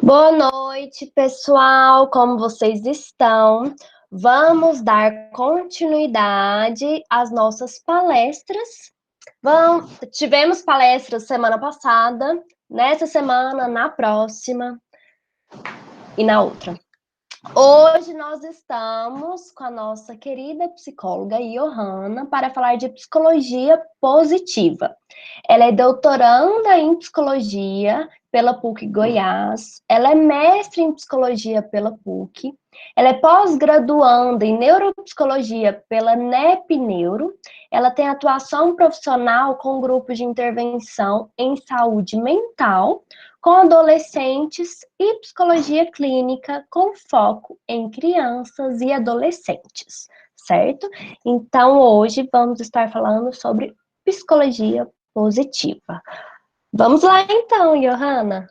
Boa noite, pessoal. Como vocês estão? Vamos dar continuidade às nossas palestras. Tivemos palestras semana passada, nessa semana, na próxima e na outra. Hoje nós estamos com a nossa querida psicóloga Johanna para falar de psicologia positiva. Ela é doutoranda em psicologia pela PUC Goiás, ela é mestre em psicologia pela PUC, ela é pós-graduanda em neuropsicologia pela NEP Neuro, ela tem atuação profissional com grupos de intervenção em saúde mental, com adolescentes e psicologia clínica com foco em crianças e adolescentes, certo? Então, hoje vamos estar falando sobre psicologia positiva. Vamos lá então, Johanna.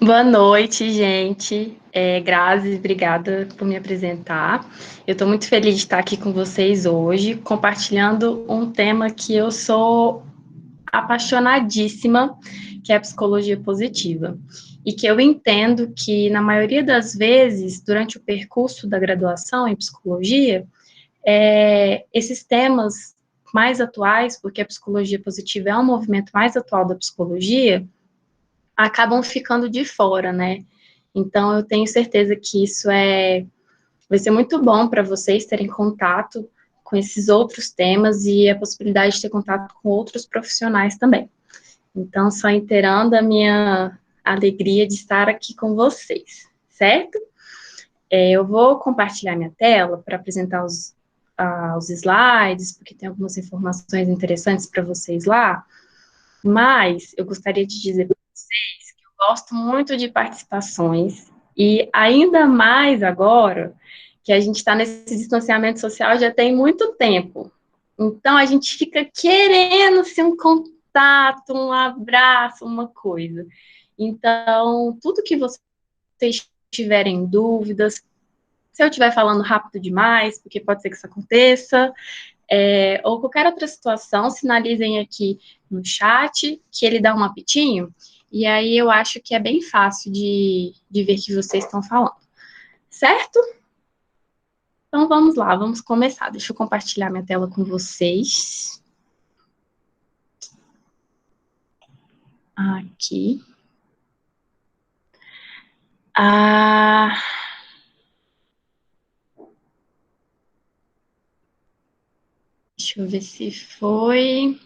Boa noite, gente. Grazi, obrigada por me apresentar. Eu estou muito feliz de estar aqui com vocês hoje, compartilhando um tema que eu sou apaixonadíssima, que é a psicologia positiva. E que eu entendo que, na maioria das vezes, durante o percurso da graduação em psicologia, esses temas mais atuais, porque a psicologia positiva é um movimento mais atual da psicologia, acabam ficando de fora, né? Então, eu tenho certeza que isso vai ser muito bom para vocês terem contato com esses outros temas e a possibilidade de ter contato com outros profissionais também. Então, só inteirando a minha alegria de estar aqui com vocês, certo? Eu vou compartilhar minha tela para apresentar os slides, porque tem algumas informações interessantes para vocês lá, mas eu gostaria de dizer para vocês que eu gosto muito de participações, e ainda mais agora que a gente está nesse distanciamento social já tem muito tempo. Então, a gente fica querendo-se um contato, um abraço, uma coisa. Então, tudo que vocês tiverem dúvidas, se eu estiver falando rápido demais, porque pode ser que isso aconteça, ou qualquer outra situação, sinalizem aqui no chat, que ele dá um apitinho, e aí eu acho que é bem fácil de ver que vocês estão falando. Certo? Então vamos lá, vamos começar. Deixa eu compartilhar minha tela com vocês. Aqui. Deixa eu ver se foi.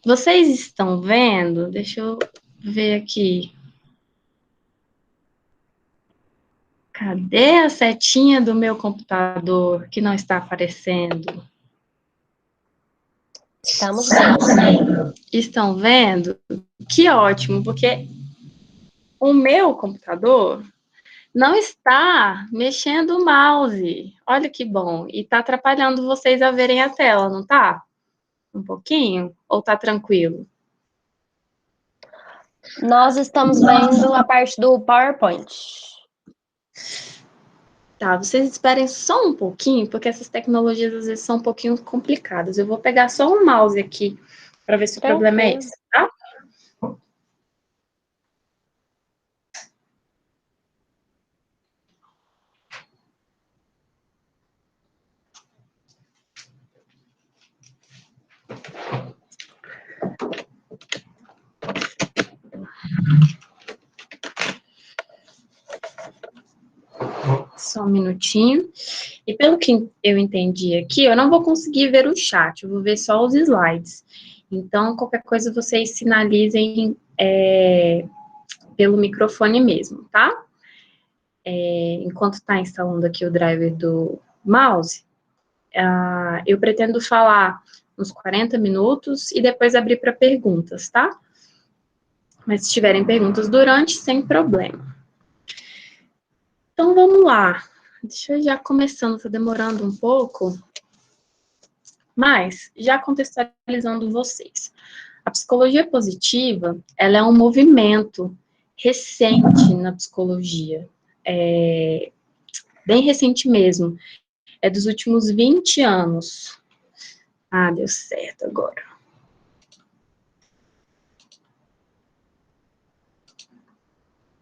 Vocês estão vendo? Deixa eu ver aqui. Cadê a setinha do meu computador que não está aparecendo? Estamos vendo. Estão vendo? Que ótimo, porque o meu computador não está mexendo o mouse. Olha que bom. E está atrapalhando vocês a verem a tela, não tá? Um pouquinho? Ou tá tranquilo? Nós estamos vendo a parte do PowerPoint. Tá, vocês esperem só um pouquinho, porque essas tecnologias às vezes são um pouquinho complicadas. Eu vou pegar só um mouse aqui para ver se o problema é esse, tá? Só um minutinho. E pelo que eu entendi aqui, eu não vou conseguir ver o chat, eu vou ver só os slides. Então, qualquer coisa vocês sinalizem pelo microfone mesmo, tá? Enquanto está instalando aqui o driver do mouse, eu pretendo falar uns 40 minutos e depois abrir para perguntas, tá? Mas se tiverem perguntas durante, sem problema. Então, vamos lá. Deixa eu já começando, tá demorando um pouco. Mas, já contextualizando vocês. A psicologia positiva, ela é um movimento recente na psicologia. Bem recente mesmo. É dos últimos 20 anos. Ah, deu certo agora.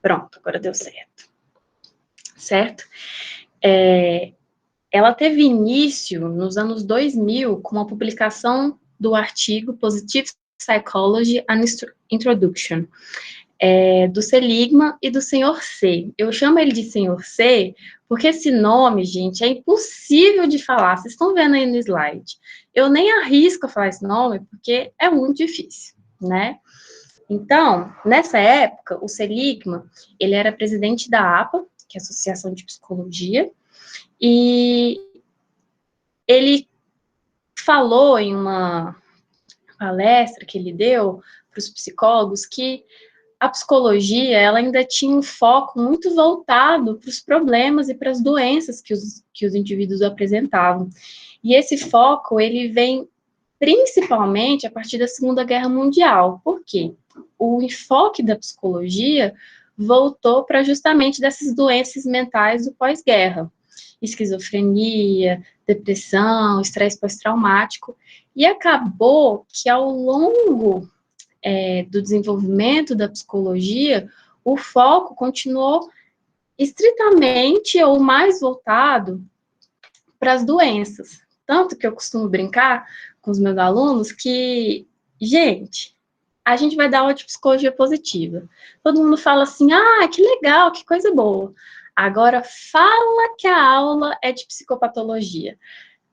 Pronto, agora deu certo. Certo? Ela teve início nos anos 2000 com a publicação do artigo Positive Psychology and Introduction, do Seligman e do Sr. C. Eu chamo ele de Sr. C porque esse nome, gente, é impossível de falar. Vocês estão vendo aí no slide. Eu nem arrisco a falar esse nome porque é muito difícil, né? Então, nessa época, o Seligman, ele era presidente da APA, que é a Associação de Psicologia, e ele falou em uma palestra que ele deu para os psicólogos que a psicologia, ela ainda tinha um foco muito voltado para os problemas e para as doenças que os indivíduos apresentavam. E esse foco, ele vem principalmente a partir da Segunda Guerra Mundial. Por quê? O enfoque da psicologia voltou para justamente dessas doenças mentais do pós-guerra. Esquizofrenia, depressão, estresse pós-traumático. E acabou que ao longo do desenvolvimento da psicologia, o foco continuou estritamente ou mais voltado para as doenças. Tanto que eu costumo brincar com os meus alunos que, gente, a gente vai dar aula de psicologia positiva. Todo mundo fala assim, que legal, que coisa boa. Agora, fala que a aula é de psicopatologia.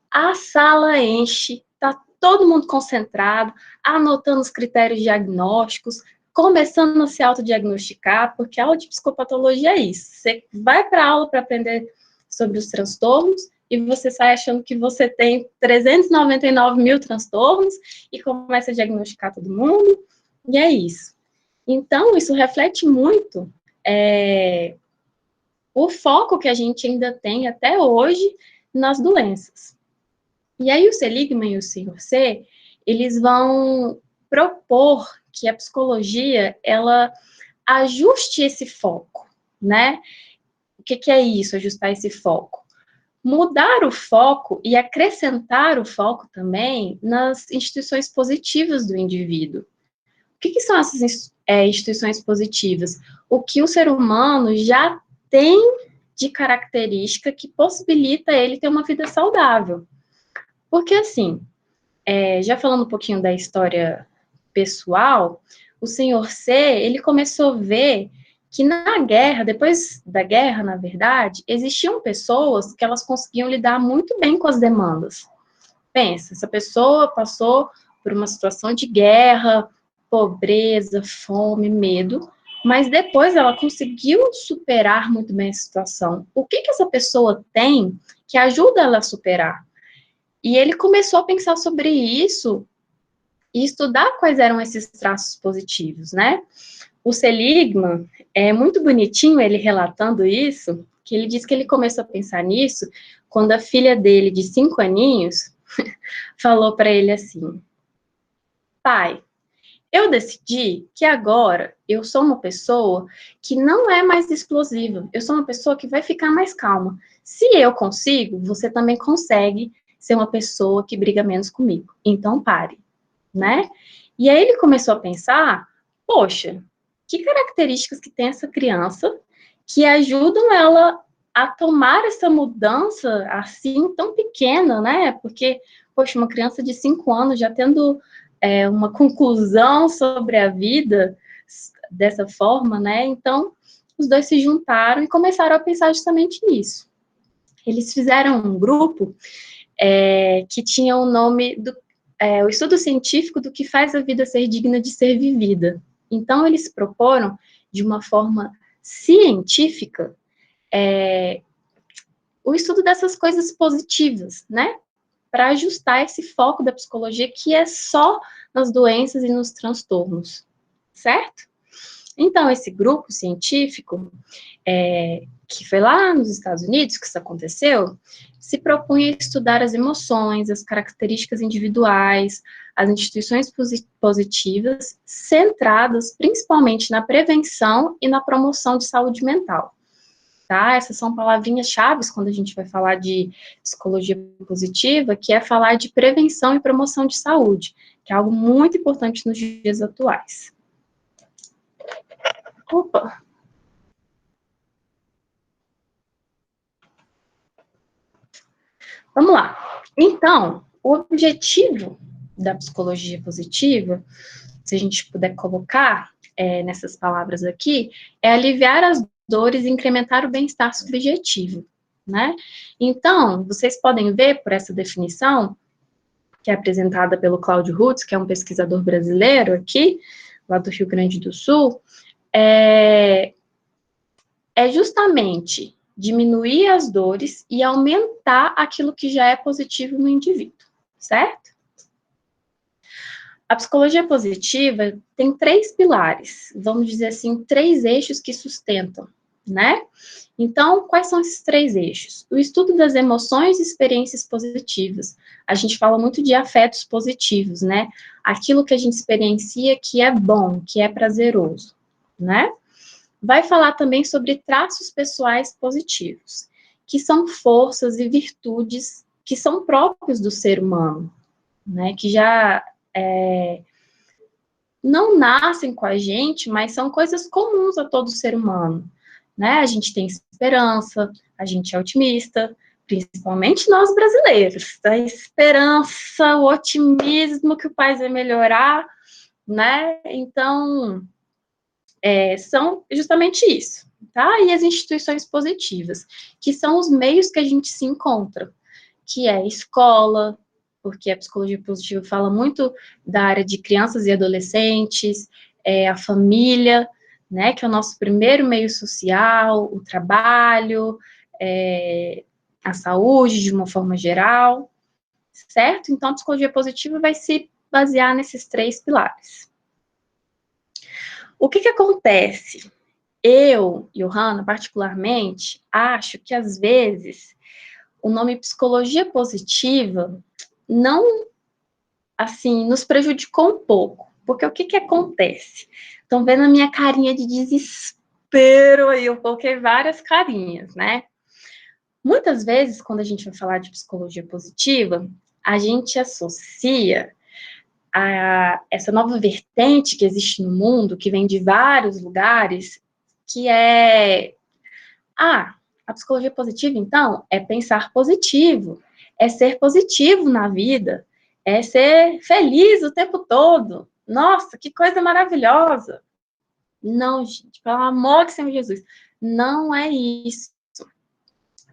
A sala enche, tá todo mundo concentrado, anotando os critérios diagnósticos, começando a se autodiagnosticar, porque a aula de psicopatologia é isso. Você vai para a aula para aprender sobre os transtornos e você sai achando que você tem 399 mil transtornos e começa a diagnosticar todo mundo, e é isso. Então, isso reflete muito o foco que a gente ainda tem até hoje nas doenças. E aí o Seligman e o Sr. C, eles vão propor que a psicologia, ela ajuste esse foco, né? O que é isso, ajustar esse foco? Mudar o foco e acrescentar o foco também nas instituições positivas do indivíduo. O que são essas instituições positivas? O que o ser humano já tem de característica que possibilita ele ter uma vida saudável. Porque, assim, já falando um pouquinho da história pessoal, o Sr. C, ele começou a ver que na guerra, depois da guerra, na verdade, existiam pessoas que elas conseguiam lidar muito bem com as demandas. Pensa, essa pessoa passou por uma situação de guerra, pobreza, fome, medo, mas depois ela conseguiu superar muito bem a situação. O que essa pessoa tem que ajuda ela a superar? E ele começou a pensar sobre isso e estudar quais eram esses traços positivos, né? O Seligman, é muito bonitinho ele relatando isso, que ele diz que ele começou a pensar nisso quando a filha dele, de 5 aninhos, falou para ele assim, pai, eu decidi que agora eu sou uma pessoa que não é mais explosiva, eu sou uma pessoa que vai ficar mais calma. Se eu consigo, você também consegue ser uma pessoa que briga menos comigo. Então pare, né? E aí ele começou a pensar, poxa, que características que tem essa criança que ajudam ela a tomar essa mudança assim tão pequena, né? Porque, poxa, uma criança de 5 anos já tendo uma conclusão sobre a vida dessa forma, né? Então, os dois se juntaram e começaram a pensar justamente nisso. Eles fizeram um grupo que tinha o nome do o estudo científico do que faz a vida ser digna de ser vivida. Então, eles proporam, de uma forma científica, o estudo dessas coisas positivas, né? Para ajustar esse foco da psicologia que é só nas doenças e nos transtornos, certo? Então, esse grupo científico, que foi lá nos Estados Unidos que isso aconteceu, se propunha estudar as emoções, as características individuais, as instituições positivas, centradas principalmente na prevenção e na promoção de saúde mental. Tá? Essas são palavrinhas-chave quando a gente vai falar de psicologia positiva, que é falar de prevenção e promoção de saúde, que é algo muito importante nos dias atuais. Opa! Vamos lá. Então, o objetivo da psicologia positiva, se a gente puder colocar nessas palavras aqui, é aliviar as dores e incrementar o bem-estar subjetivo, né? Então, vocês podem ver por essa definição, que é apresentada pelo Cláudio Rutz, que é um pesquisador brasileiro aqui, lá do Rio Grande do Sul, é justamente diminuir as dores e aumentar aquilo que já é positivo no indivíduo, certo? A psicologia positiva tem 3 pilares, vamos dizer assim, 3 eixos que sustentam, né? Então, quais são esses 3 eixos? O estudo das emoções e experiências positivas. A gente fala muito de afetos positivos, né? Aquilo que a gente experiencia que é bom, que é prazeroso, né? Vai falar também sobre traços pessoais positivos, que são forças e virtudes que são próprios do ser humano, né? Que já não nascem com a gente, mas são coisas comuns a todo ser humano, né? A gente tem esperança, a gente é otimista, principalmente nós brasileiros. A esperança, o otimismo que o país vai melhorar, né? Então, são justamente isso, tá? E as instituições positivas, que são os meios que a gente se encontra, que é escola, porque a psicologia positiva fala muito da área de crianças e adolescentes, a família, né, que é o nosso primeiro meio social, o trabalho, a saúde de uma forma geral, certo? Então, a psicologia positiva vai se basear nesses 3 pilares. O que acontece? Eu, Johanna, particularmente, acho que às vezes o nome psicologia positiva não, assim, nos prejudicou um pouco. Porque o que acontece? Estão vendo a minha carinha de desespero aí, eu coloquei várias carinhas, né? Muitas vezes, quando a gente vai falar de psicologia positiva, a gente associa a essa nova vertente que existe no mundo, que vem de vários lugares, que a psicologia positiva, então, é pensar positivo, é ser positivo na vida, é ser feliz o tempo todo. Nossa, que coisa maravilhosa. Não, gente, pelo amor de Senhor Jesus, não é isso.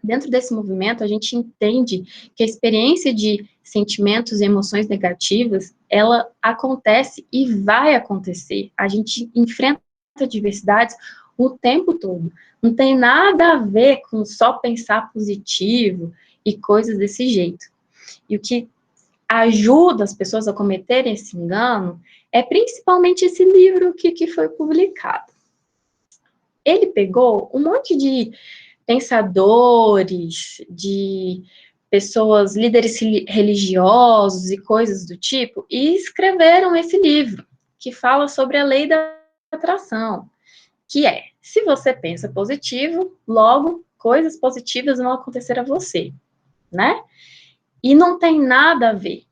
Dentro desse movimento, a gente entende que a experiência de sentimentos e emoções negativas, ela acontece e vai acontecer. A gente enfrenta adversidades o tempo todo. Não tem nada a ver com só pensar positivo e coisas desse jeito. E o que ajuda as pessoas a cometerem esse engano é principalmente esse livro que foi publicado. Ele pegou um monte de pensadores, de pessoas, líderes religiosos e coisas do tipo, e escreveram esse livro, que fala sobre a lei da atração, que é, se você pensa positivo, logo, coisas positivas vão acontecer a você, né? E não tem nada a ver,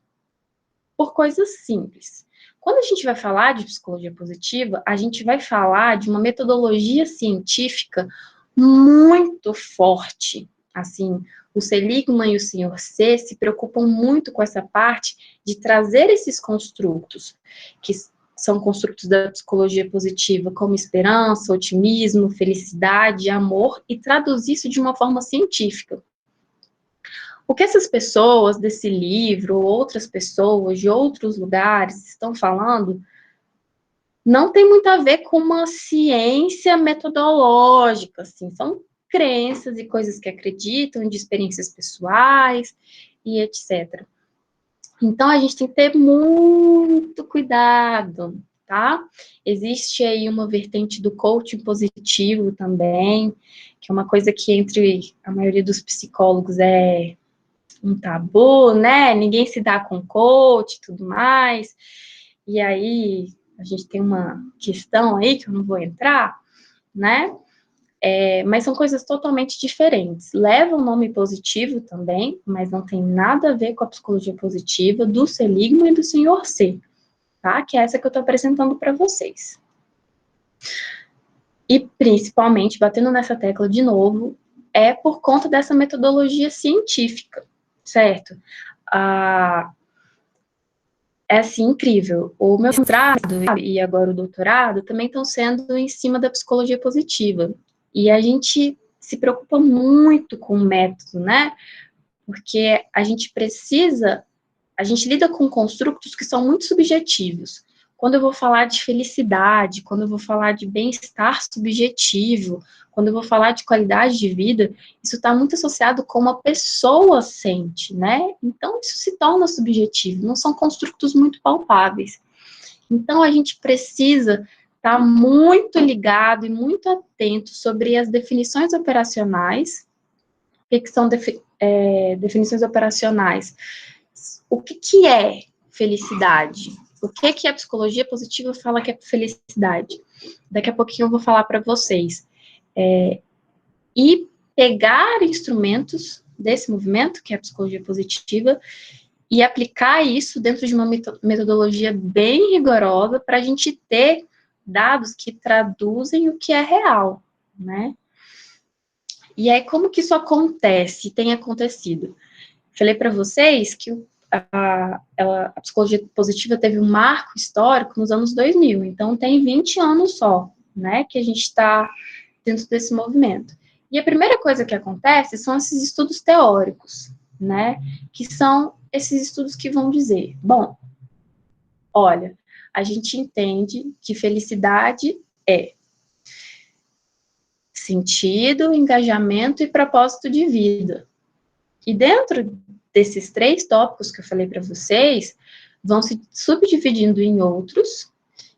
por coisas simples. Quando a gente vai falar de psicologia positiva, a gente vai falar de uma metodologia científica muito forte. Assim, o Seligman e o Sr. C se preocupam muito com essa parte de trazer esses construtos, que são construtos da psicologia positiva, como esperança, otimismo, felicidade, amor, e traduzir isso de uma forma científica. O que essas pessoas desse livro, ou outras pessoas de outros lugares estão falando, não tem muito a ver com uma ciência metodológica, assim, são crenças e coisas que acreditam, de experiências pessoais e etc. Então, a gente tem que ter muito cuidado, tá? Existe aí uma vertente do coaching positivo também, que é uma coisa que entre a maioria dos psicólogos é um tabu, né? Ninguém se dá com coach e tudo mais. E aí a gente tem uma questão aí que eu não vou entrar, né? Mas são coisas totalmente diferentes. Leva um nome positivo também, mas não tem nada a ver com a psicologia positiva do Seligman e do Sr. C, tá? Que é essa que eu tô apresentando para vocês. E principalmente, batendo nessa tecla de novo, é por conta dessa metodologia científica, certo? É, assim, incrível. O meu mestrado e agora o doutorado também estão sendo em cima da psicologia positiva. E a gente se preocupa muito com o método, né? Porque a gente lida com construtos que são muito subjetivos. Quando eu vou falar de felicidade, quando eu vou falar de bem-estar subjetivo, quando eu vou falar de qualidade de vida, isso está muito associado com como a pessoa sente, né? Então, isso se torna subjetivo, não são construtos muito palpáveis. Então, a gente precisa estar muito ligado e muito atento sobre as definições operacionais. O que são definições operacionais? O que é felicidade? O que a psicologia positiva fala que é felicidade? Daqui a pouquinho eu vou falar para vocês. E pegar instrumentos desse movimento, que é a psicologia positiva, e aplicar isso dentro de uma metodologia bem rigorosa para a gente ter dados que traduzem o que é real, né? E aí, como que isso acontece, tem acontecido? Falei para vocês que a psicologia positiva teve um marco histórico nos anos 2000, então tem 20 anos só, né, que a gente está dentro desse movimento. E a primeira coisa que acontece são esses estudos teóricos, né, que são esses estudos que vão dizer, bom, olha, a gente entende que felicidade é sentido, engajamento e propósito de vida. E dentro desses 3 tópicos que eu falei para vocês, vão se subdividindo em outros,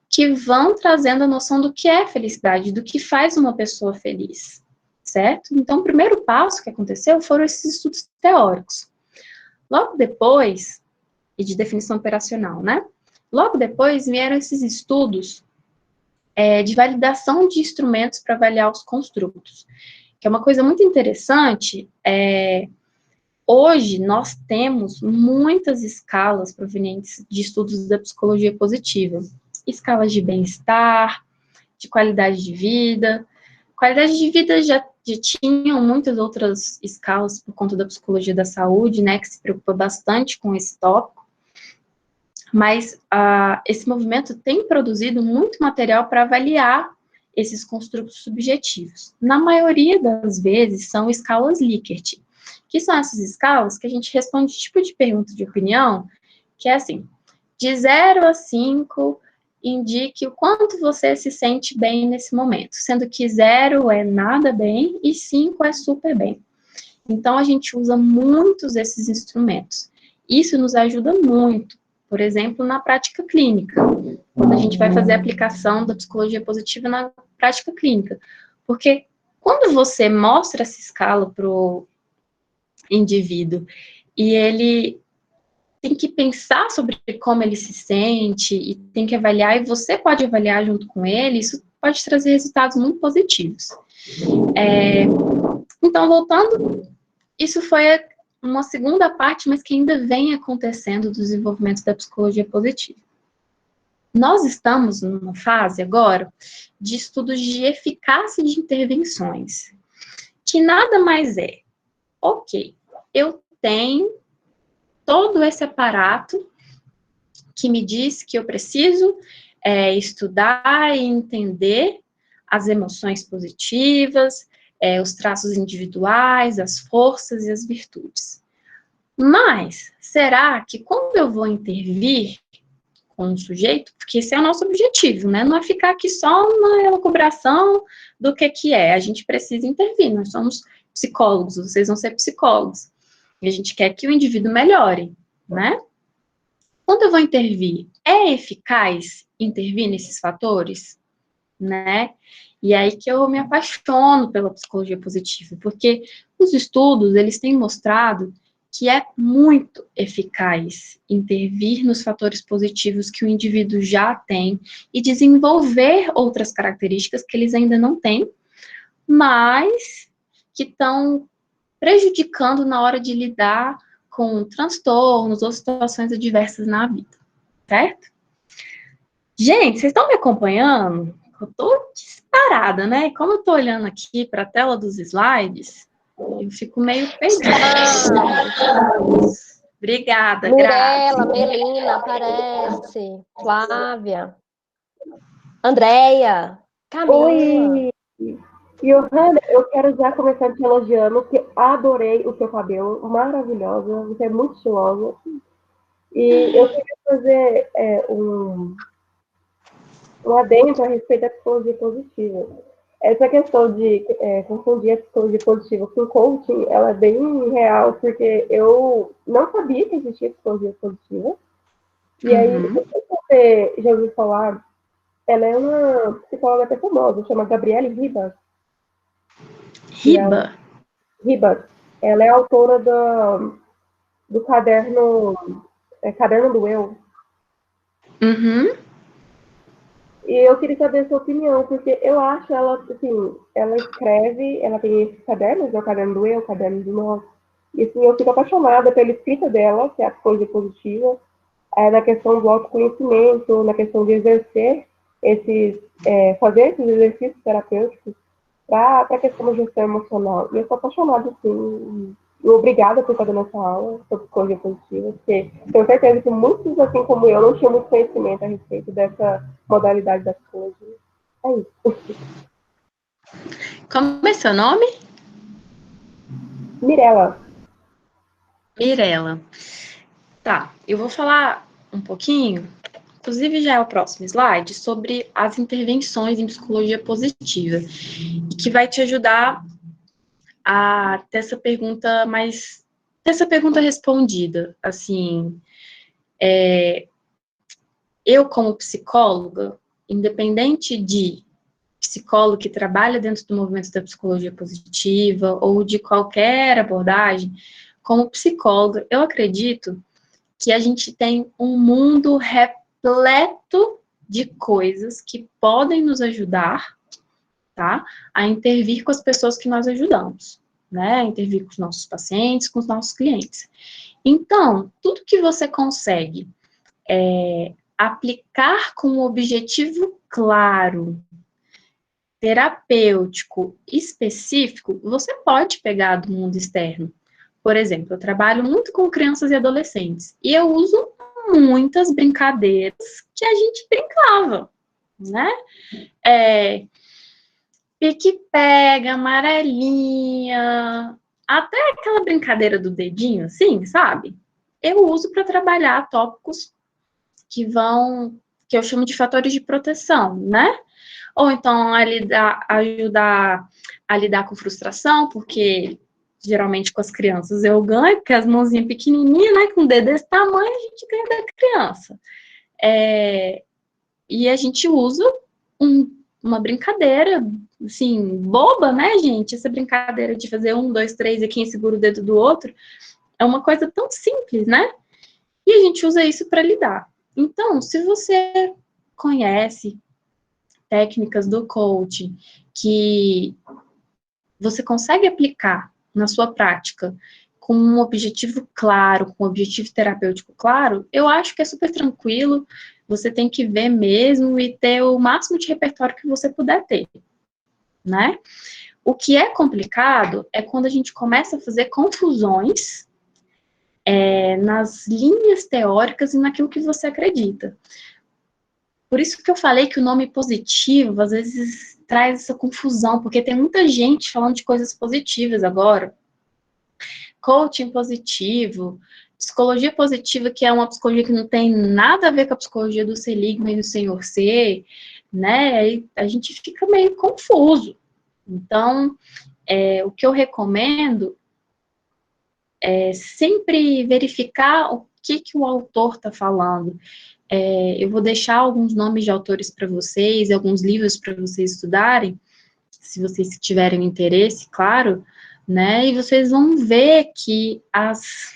que vão trazendo a noção do que é felicidade, do que faz uma pessoa feliz, certo? Então, o primeiro passo que aconteceu foram esses estudos teóricos. Logo depois, e de definição operacional, né? Logo depois vieram esses estudos de validação de instrumentos para avaliar os construtos, que é uma coisa muito interessante. Hoje, nós temos muitas escalas provenientes de estudos da psicologia positiva. Escalas de bem-estar, de qualidade de vida. Qualidade de vida já tinham muitas outras escalas por conta da psicologia da saúde, né, que se preocupa bastante com esse tópico. Mas esse movimento tem produzido muito material para avaliar esses construtos subjetivos. Na maioria das vezes, são escalas Likert, que são essas escalas que a gente responde tipo de pergunta de opinião, que é assim, de 0 a 5, indique o quanto você se sente bem nesse momento, sendo que 0 é nada bem e 5 é super bem. Então, a gente usa muitos desses instrumentos. Isso nos ajuda muito, por exemplo, na prática clínica, quando a gente vai fazer a aplicação da psicologia positiva na prática clínica. Porque quando você mostra essa escala para o indivíduo e ele tem que pensar sobre como ele se sente e tem que avaliar, e você pode avaliar junto com ele, isso pode trazer resultados muito positivos. Então, voltando, isso foi uma segunda parte, mas que ainda vem acontecendo do desenvolvimento da psicologia positiva. Nós estamos numa fase agora de estudos de eficácia de intervenções, que nada mais é, ok, eu tenho todo esse aparato que me diz que eu preciso estudar e entender as emoções positivas, os traços individuais, as forças e as virtudes. Mas, será que quando eu vou intervir com um sujeito, porque esse é o nosso objetivo, né? Não é ficar aqui só na elaboração do que é, a gente precisa intervir, nós somos psicólogos, vocês vão ser psicólogos, e a gente quer que o indivíduo melhore, né? Quando eu vou intervir, é eficaz intervir nesses fatores, né? E aí que eu me apaixono pela psicologia positiva, porque os estudos, eles têm mostrado que é muito eficaz intervir nos fatores positivos que o indivíduo já tem e desenvolver outras características que eles ainda não têm, mas que estão prejudicando na hora de lidar com transtornos ou situações adversas na vida, certo? Gente, vocês estão me acompanhando? Eu tô disparada, né? Como eu tô olhando aqui para a tela dos slides, Eu fico meio perdida. Estamos. Obrigada, Grazi. Mirela, Melina, aparece. Flávia. Andréia. Camila. Oi! Johanna, eu quero já começar te elogiando, que adorei o seu cabelo, maravilhosa, você é muito estilosa. E eu queria fazer um adendo a respeito da psicologia positiva. Essa questão de confundir a psicologia positiva com coaching, ela é bem real, porque eu não sabia que existia psicologia positiva. E aí, não sei se você já ouviu falar, ela é uma psicóloga até famosa, chama Gabriele Ribas. Riba? Ribas. Ela é autora do Caderno do Eu. Uhum. E eu queria saber a sua opinião, porque eu acho ela, assim, ela escreve, ela tem esses cadernos, né, o caderno do eu, o caderno do nós. E assim, eu fico apaixonada pela escrita dela, que é a psicologia positiva, na questão do autoconhecimento, na questão de exercer fazer esses exercícios terapêuticos para a questão da gestão emocional. E eu sou apaixonada, assim, e obrigada por estar dando essa aula sobre psicologia positiva, porque tenho certeza que muitos, assim como eu, não tinham muito conhecimento a respeito dessa modalidade da psicologia. É isso. Como é seu nome? Mirela. Mirela. Tá, eu vou falar um pouquinho, inclusive já é o próximo slide, sobre as intervenções em psicologia positiva, e que vai te ajudar a ter essa pergunta respondida. Assim, eu como psicóloga, independente de psicólogo que trabalha dentro do movimento da psicologia positiva ou de qualquer abordagem, como psicóloga, eu acredito que a gente tem um mundo repleto de coisas que podem nos ajudar, tá, a intervir com as pessoas que nós ajudamos, né, a intervir com os nossos pacientes, com os nossos clientes. Então, tudo que você consegue aplicar com um objetivo claro, terapêutico, específico, você pode pegar do mundo externo. Por exemplo, eu trabalho muito com crianças e adolescentes, e eu uso muitas brincadeiras que a gente brincava, né? Pique-pega, amarelinha, até aquela brincadeira do dedinho, assim, sabe? Eu uso para trabalhar tópicos que eu chamo de fatores de proteção, né? Ou então ajudar a lidar com frustração, porque geralmente com as crianças eu ganho, porque as mãozinhas pequenininhas, né, com o dedo desse tamanho, a gente ganha da criança. E a gente usa uma brincadeira, assim, boba, né, gente? Essa brincadeira de fazer 1, 2, 3 e quem segura o dedo do outro é uma coisa tão simples, né? E a gente usa isso para lidar. Então, se você conhece técnicas do coaching que você consegue aplicar na sua prática com um objetivo claro, com um objetivo terapêutico claro, eu acho que é super tranquilo, você tem que ver mesmo e ter o máximo de repertório que você puder ter, né? O que é complicado é quando a gente começa a fazer confusões nas linhas teóricas e naquilo que você acredita. Por isso que eu falei que o nome positivo, às vezes, traz essa confusão, porque tem muita gente falando de coisas positivas agora. Coaching positivo, psicologia positiva, que é uma psicologia que não tem nada a ver com a psicologia do Seligman e do Senhor C, né? Aí a gente fica meio confuso. Então, o que eu recomendo é sempre verificar o que o autor está falando. Eu vou deixar alguns nomes de autores para vocês, alguns livros para vocês estudarem, se vocês tiverem interesse, claro, né? E vocês vão ver que as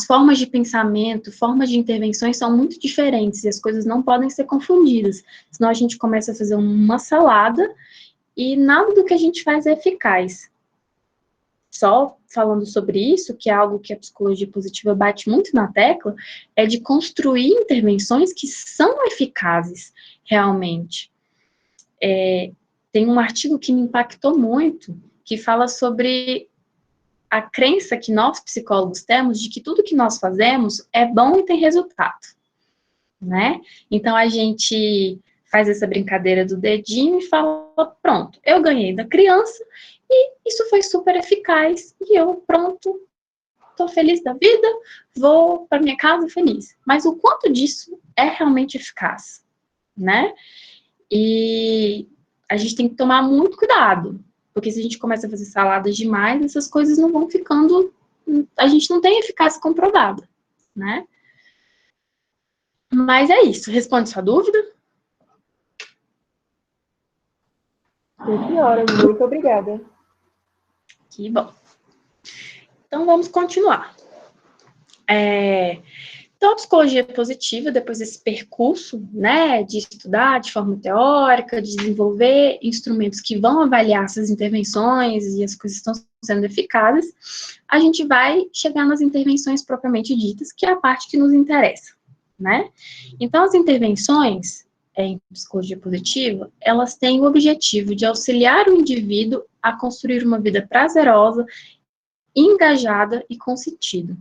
formas de pensamento, formas de intervenções são muito diferentes e as coisas não podem ser confundidas, senão a gente começa a fazer uma salada e nada do que a gente faz é eficaz. Só falando sobre isso, que é algo que a psicologia positiva bate muito na tecla, é de construir intervenções que são eficazes, realmente. Tem um artigo que me impactou muito, que fala sobre a crença que nós, psicólogos, temos de que tudo que nós fazemos é bom e tem resultado, né? Então, a gente faz essa brincadeira do dedinho e fala, pronto, eu ganhei da criança e isso foi super eficaz e eu, pronto, estou feliz da vida, vou para minha casa feliz. Mas o quanto disso é realmente eficaz, né? E a gente tem que tomar muito cuidado, porque se a gente começa a fazer saladas demais, essas coisas não vão ficando, a gente não tem eficácia comprovada, né? Mas é isso, responde sua dúvida? Sim, senhora, muito obrigada. Que bom. Então, vamos continuar. Então, a psicologia positiva, depois desse percurso, né, de estudar de forma teórica, de desenvolver instrumentos que vão avaliar essas intervenções e as coisas estão sendo eficazes, a gente vai chegar nas intervenções propriamente ditas, que é a parte que nos interessa, né? Então, as intervenções em psicologia positiva, elas têm o objetivo de auxiliar o indivíduo a construir uma vida prazerosa, engajada e com sentido.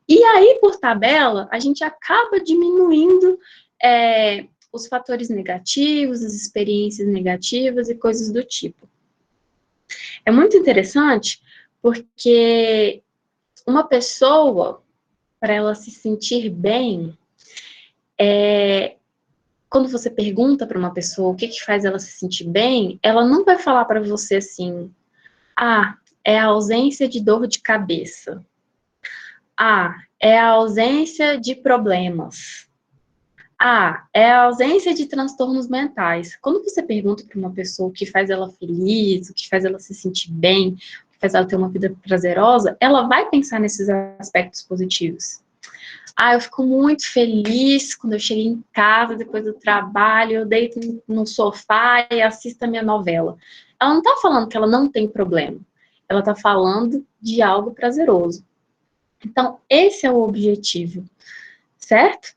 E aí, por tabela, a gente acaba diminuindo os fatores negativos, as experiências negativas e coisas do tipo. É muito interessante porque uma pessoa, para ela se sentir bem, quando você pergunta para uma pessoa o que faz ela se sentir bem, ela não vai falar para você assim, é a ausência de dor de cabeça. É a ausência de problemas. É a ausência de transtornos mentais. Quando você pergunta para uma pessoa o que faz ela feliz, o que faz ela se sentir bem, o que faz ela ter uma vida prazerosa, ela vai pensar nesses aspectos positivos. Eu fico muito feliz quando eu chego em casa, depois do trabalho, eu deito no sofá e assisto a minha novela. Ela não está falando que ela não tem problema. Ela está falando de algo prazeroso. Então, esse é o objetivo, certo?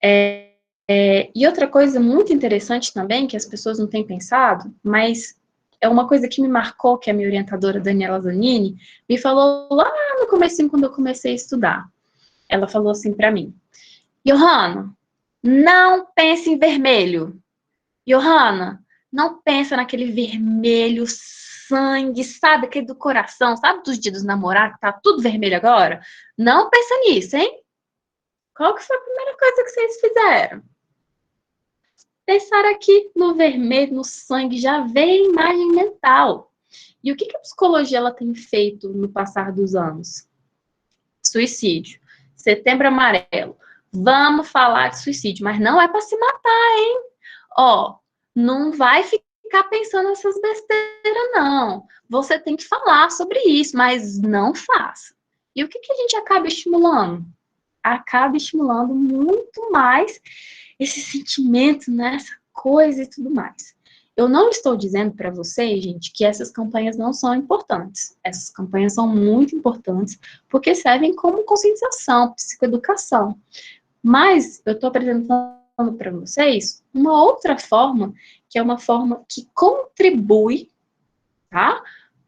E outra coisa muito interessante também, que as pessoas não têm pensado, mas é uma coisa que me marcou, que a minha orientadora, Daniela Zanini, me falou lá no comecinho, quando eu comecei a estudar. Ela falou assim para mim, Johanna, não pense em vermelho. Johanna, não pensa naquele vermelho sangue, sabe, aquele do coração, sabe dos dias dos namorados, que tá tudo vermelho agora? Não pensa nisso, hein? Qual que foi a primeira coisa que vocês fizeram? Pensar aqui no vermelho, no sangue, já veio a imagem mental. E o que a psicologia ela tem feito no passar dos anos? Suicídio. Setembro Amarelo. Vamos falar de suicídio, mas não é para se matar, hein? Não vai ficar pensando nessas besteiras, não. Você tem que falar sobre isso, mas não faça. E o que a gente acaba estimulando? Acaba estimulando muito mais esse sentimento, né, essa coisa e tudo mais. Eu não estou dizendo para vocês, gente, que essas campanhas não são importantes. Essas campanhas são muito importantes porque servem como conscientização, psicoeducação. Mas eu estou apresentando para vocês uma outra forma, que é uma forma que contribui, tá,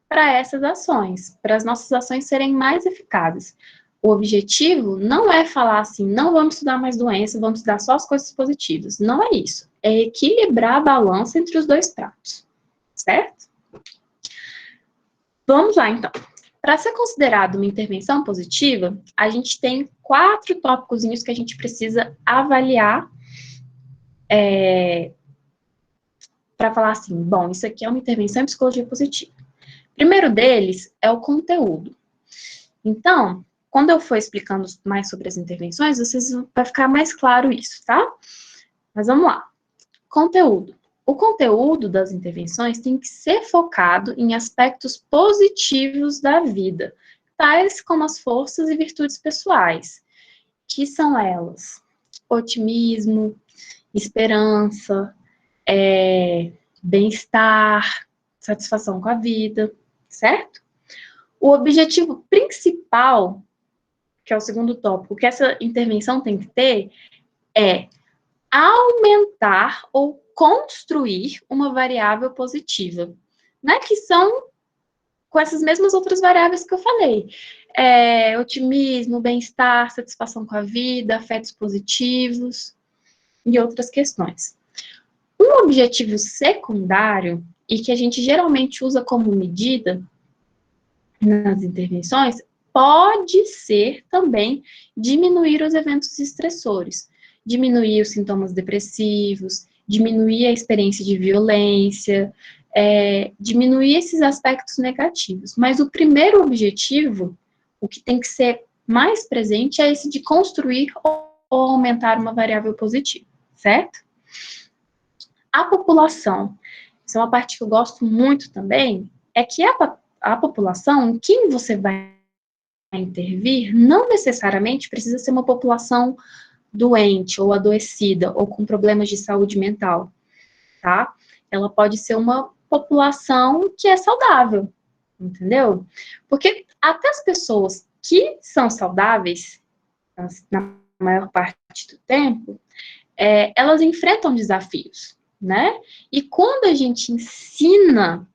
para essas ações, para as nossas ações serem mais eficazes. O objetivo não é falar assim, não vamos estudar mais doença, vamos estudar só as coisas positivas. Não é isso. É equilibrar a balança entre os dois pratos. Certo? Vamos lá, então. Para ser considerado uma intervenção positiva, a gente tem 4 tópicos que a gente precisa avaliar para falar assim, bom, isso aqui é uma intervenção em psicologia positiva. O primeiro deles é o conteúdo. Então, quando eu for explicando mais sobre as intervenções, vai ficar mais claro isso, tá? Mas vamos lá. Conteúdo. O conteúdo das intervenções tem que ser focado em aspectos positivos da vida, tais como as forças e virtudes pessoais, que são elas: otimismo, esperança, bem-estar, satisfação com a vida, certo? O objetivo principal, que é o segundo tópico, que essa intervenção tem que ter, é aumentar ou construir uma variável positiva. né, que são com essas mesmas outras variáveis que eu falei. Otimismo, bem-estar, satisfação com a vida, afetos positivos e outras questões. Um objetivo secundário, e que a gente geralmente usa como medida nas intervenções, pode ser também diminuir os eventos estressores, diminuir os sintomas depressivos, diminuir a experiência de violência, diminuir esses aspectos negativos. Mas o primeiro objetivo, o que tem que ser mais presente, é esse de construir ou aumentar uma variável positiva, certo? A população, isso é uma parte que eu gosto muito também, é que a população em quem você vai intervir não necessariamente precisa ser uma população doente ou adoecida ou com problemas de saúde mental, tá? Ela pode ser uma população que é saudável, entendeu? Porque até as pessoas que são saudáveis, na maior parte do tempo, elas enfrentam desafios, né? E quando a gente ensina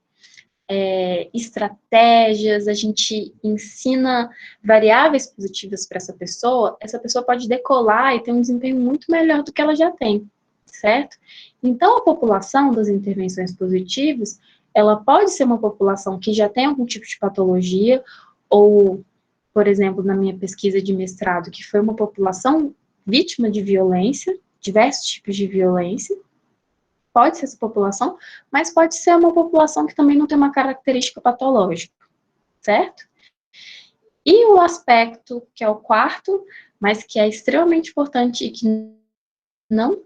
estratégias, a gente ensina variáveis positivas para essa pessoa pode decolar e ter um desempenho muito melhor do que ela já tem, certo? Então, a população das intervenções positivas, ela pode ser uma população que já tem algum tipo de patologia, ou, por exemplo, na minha pesquisa de mestrado, que foi uma população vítima de violência, diversos tipos de violência, pode ser essa população, mas pode ser uma população que também não tem uma característica patológica, certo? E o aspecto, que é o quarto, mas que é extremamente importante e que não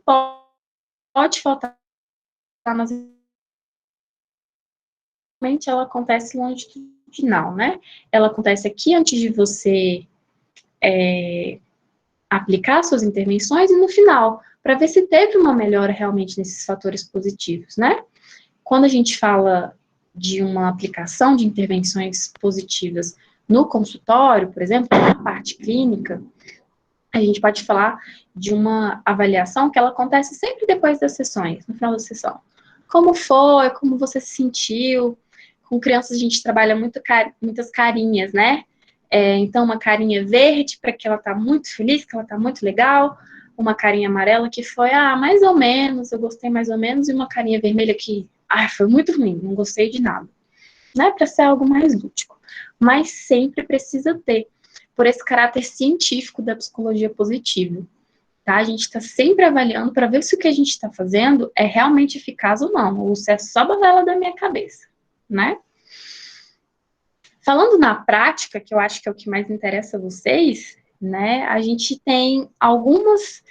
pode faltar nas ela acontece longitudinal, né? Ela acontece aqui antes de você aplicar suas intervenções e no final, para ver se teve uma melhora realmente nesses fatores positivos, né? Quando a gente fala de uma aplicação de intervenções positivas no consultório, por exemplo, na parte clínica, a gente pode falar de uma avaliação que ela acontece sempre depois das sessões, no final da sessão. Como foi? Como você se sentiu? Com crianças a gente trabalha muitas carinhas, né? Então, uma carinha verde para que ela tá muito feliz, que ela tá muito legal, uma carinha amarela que foi, mais ou menos, eu gostei mais ou menos, e uma carinha vermelha que, foi muito ruim, não gostei de nada. Não é para ser algo mais lúdico, mas sempre precisa ter, por esse caráter científico da psicologia positiva, tá? A gente está sempre avaliando para ver se o que a gente está fazendo é realmente eficaz ou não, ou se é só balela da minha cabeça, né? Falando na prática, que eu acho que é o que mais interessa a vocês, né, a gente tem algumas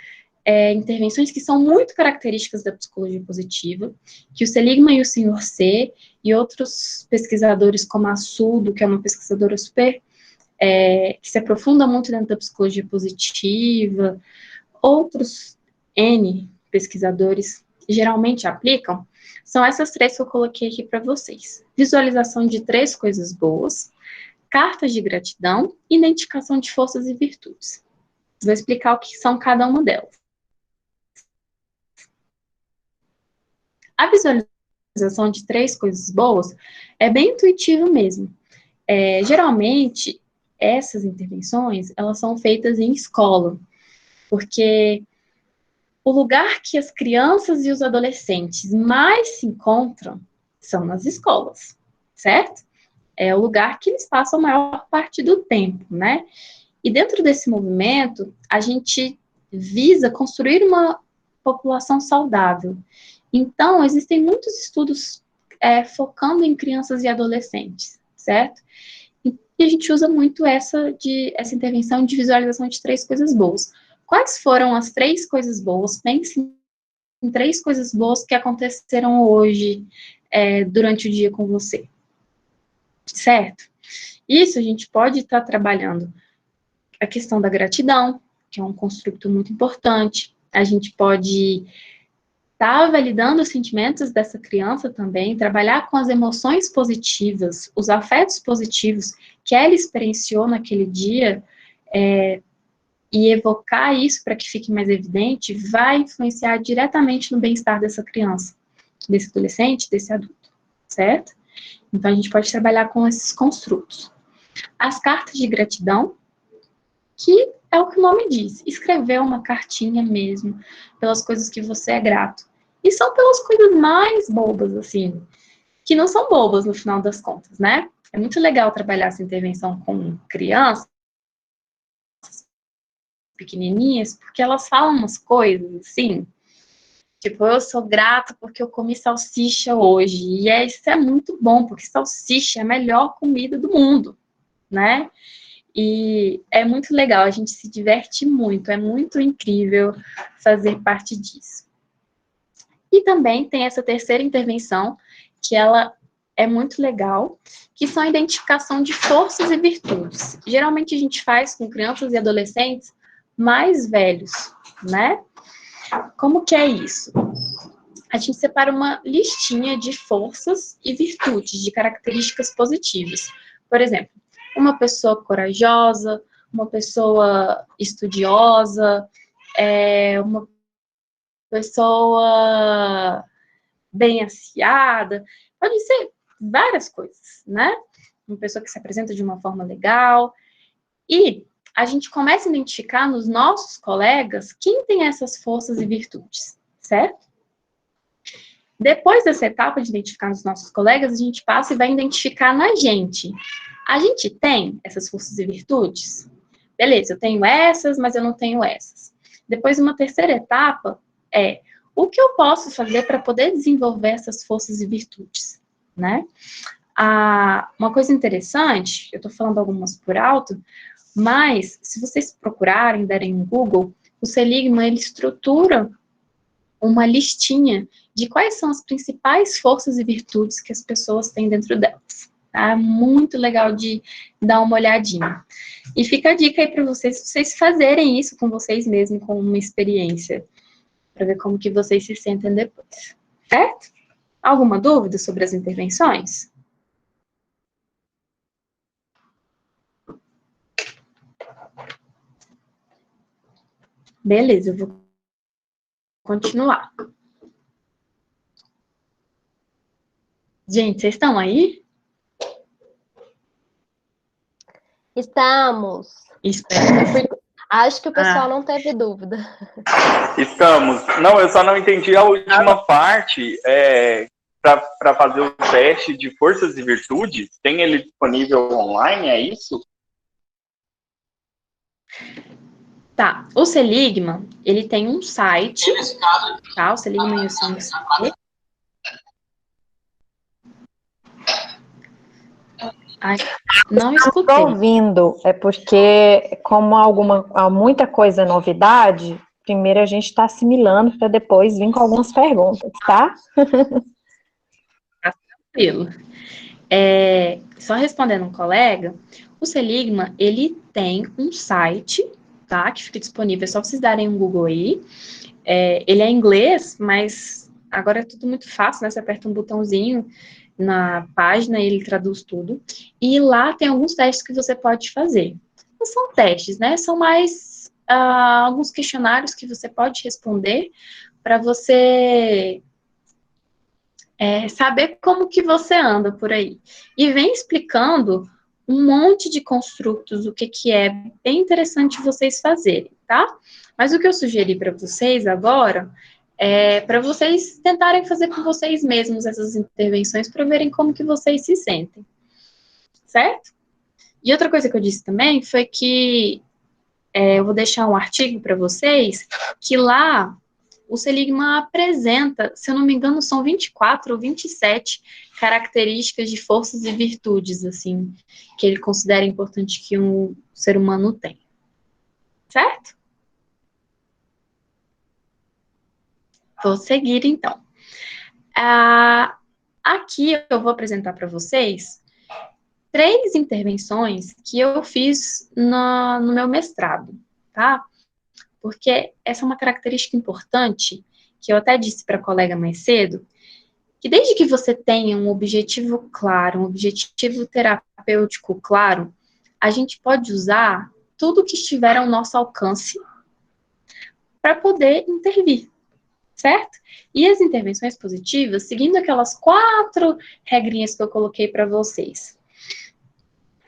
intervenções que são muito características da psicologia positiva, que o Seligman e o Sr. C, e outros pesquisadores como a Sudo, que é uma pesquisadora super, que se aprofunda muito dentro da psicologia positiva, outros N pesquisadores geralmente aplicam, são essas três que eu coloquei aqui para vocês. Visualização de 3 coisas boas, cartas de gratidão, identificação de forças e virtudes. Vou explicar o que são cada uma delas. A visualização de 3 coisas boas é bem intuitivo mesmo. Geralmente, essas intervenções, elas são feitas em escola, porque o lugar que as crianças e os adolescentes mais se encontram são nas escolas, certo? É o lugar que eles passam a maior parte do tempo, né? E dentro desse movimento, a gente visa construir uma população saudável. Então, existem muitos estudos focando em crianças e adolescentes, certo? E a gente usa muito essa intervenção de visualização de 3 coisas boas. Quais foram as 3 coisas boas? Pense em 3 coisas boas que aconteceram hoje, durante o dia com você. Certo? Isso a gente pode estar trabalhando a questão da gratidão, que é um construto muito importante. A gente pode estar validando os sentimentos dessa criança também, trabalhar com as emoções positivas, os afetos positivos que ela experienciou naquele dia, e evocar isso para que fique mais evidente, vai influenciar diretamente no bem-estar dessa criança, desse adolescente, desse adulto, certo? Então, a gente pode trabalhar com esses construtos. As cartas de gratidão, que é o que o nome diz, escrever uma cartinha mesmo, pelas coisas que você é grato. E são pelas coisas mais bobas, assim, que não são bobas no final das contas, né? É muito legal trabalhar essa intervenção com crianças pequenininhas, porque elas falam umas coisas, assim, tipo, eu sou grata porque eu comi salsicha hoje. E isso é muito bom, porque salsicha é a melhor comida do mundo, né? E é muito legal, a gente se diverte muito, é muito incrível fazer parte disso. E também tem essa terceira intervenção, que ela é muito legal, que são a identificação de forças e virtudes. Geralmente a gente faz com crianças e adolescentes mais velhos, né? Como que é isso? A gente separa uma listinha de forças e virtudes, de características positivas. Por exemplo, uma pessoa corajosa, uma pessoa estudiosa, uma pessoa bem assiada, pode ser várias coisas, né? Uma pessoa que se apresenta de uma forma legal. E a gente começa a identificar nos nossos colegas quem tem essas forças e virtudes, certo? Depois dessa etapa de identificar nos nossos colegas, a gente passa e vai identificar na gente. A gente tem essas forças e virtudes? Beleza, eu tenho essas, mas eu não tenho essas. Depois, uma terceira etapa é o que eu posso fazer para poder desenvolver essas forças e virtudes, né? Uma coisa interessante, eu estou falando algumas por alto, mas se vocês procurarem, derem um Google, o Seligman, ele estrutura uma listinha de quais são as principais forças e virtudes que as pessoas têm dentro delas. Tá? Muito legal de dar uma olhadinha. E fica a dica aí para vocês fazerem isso com vocês mesmos, com uma experiência, para ver como que vocês se sentem depois. Certo? Alguma dúvida sobre as intervenções? Beleza, eu vou continuar. Gente, vocês estão aí? Estamos. Espero. Acho que o pessoal não teve dúvida. Estamos. Não, eu só não entendi a última parte. Para fazer o teste de forças e virtudes, tem ele disponível online, é isso? Tá, o Seligman, ele tem um site, tá? O Seligman e o Sensei. Ai, não escutei. Estou ouvindo, é porque, como há muita coisa novidade, primeiro a gente está assimilando para depois vir com algumas perguntas, tá? Tranquilo. Só respondendo um colega, o Seligman, ele tem um site, tá? Que fica disponível, é só vocês darem um Google aí. Ele é em inglês, mas agora é tudo muito fácil, né? Você aperta um botãozinho na página e ele traduz tudo. E lá tem alguns testes que você pode fazer. Não são testes, né? São mais alguns questionários que você pode responder para você saber como que você anda por aí. E vem explicando um monte de construtos, o que é bem interessante vocês fazerem, tá? Mas o que eu sugeri para vocês agora é para vocês tentarem fazer com vocês mesmos essas intervenções para verem como que vocês se sentem, certo? E outra coisa que eu disse também foi que eu vou deixar um artigo para vocês, que lá o Seligman apresenta, se eu não me engano, são 24 ou 27 características de forças e virtudes, assim, que ele considera importante que um ser humano tenha. Certo? Vou seguir, então. Aqui eu vou apresentar para vocês 3 intervenções que eu fiz no meu mestrado, tá? Porque essa é uma característica importante, que eu até disse para a colega mais cedo, que desde que você tenha um objetivo claro, um objetivo terapêutico claro, a gente pode usar tudo que estiver ao nosso alcance para poder intervir, certo? E as intervenções positivas, seguindo aquelas 4 regrinhas que eu coloquei para vocês.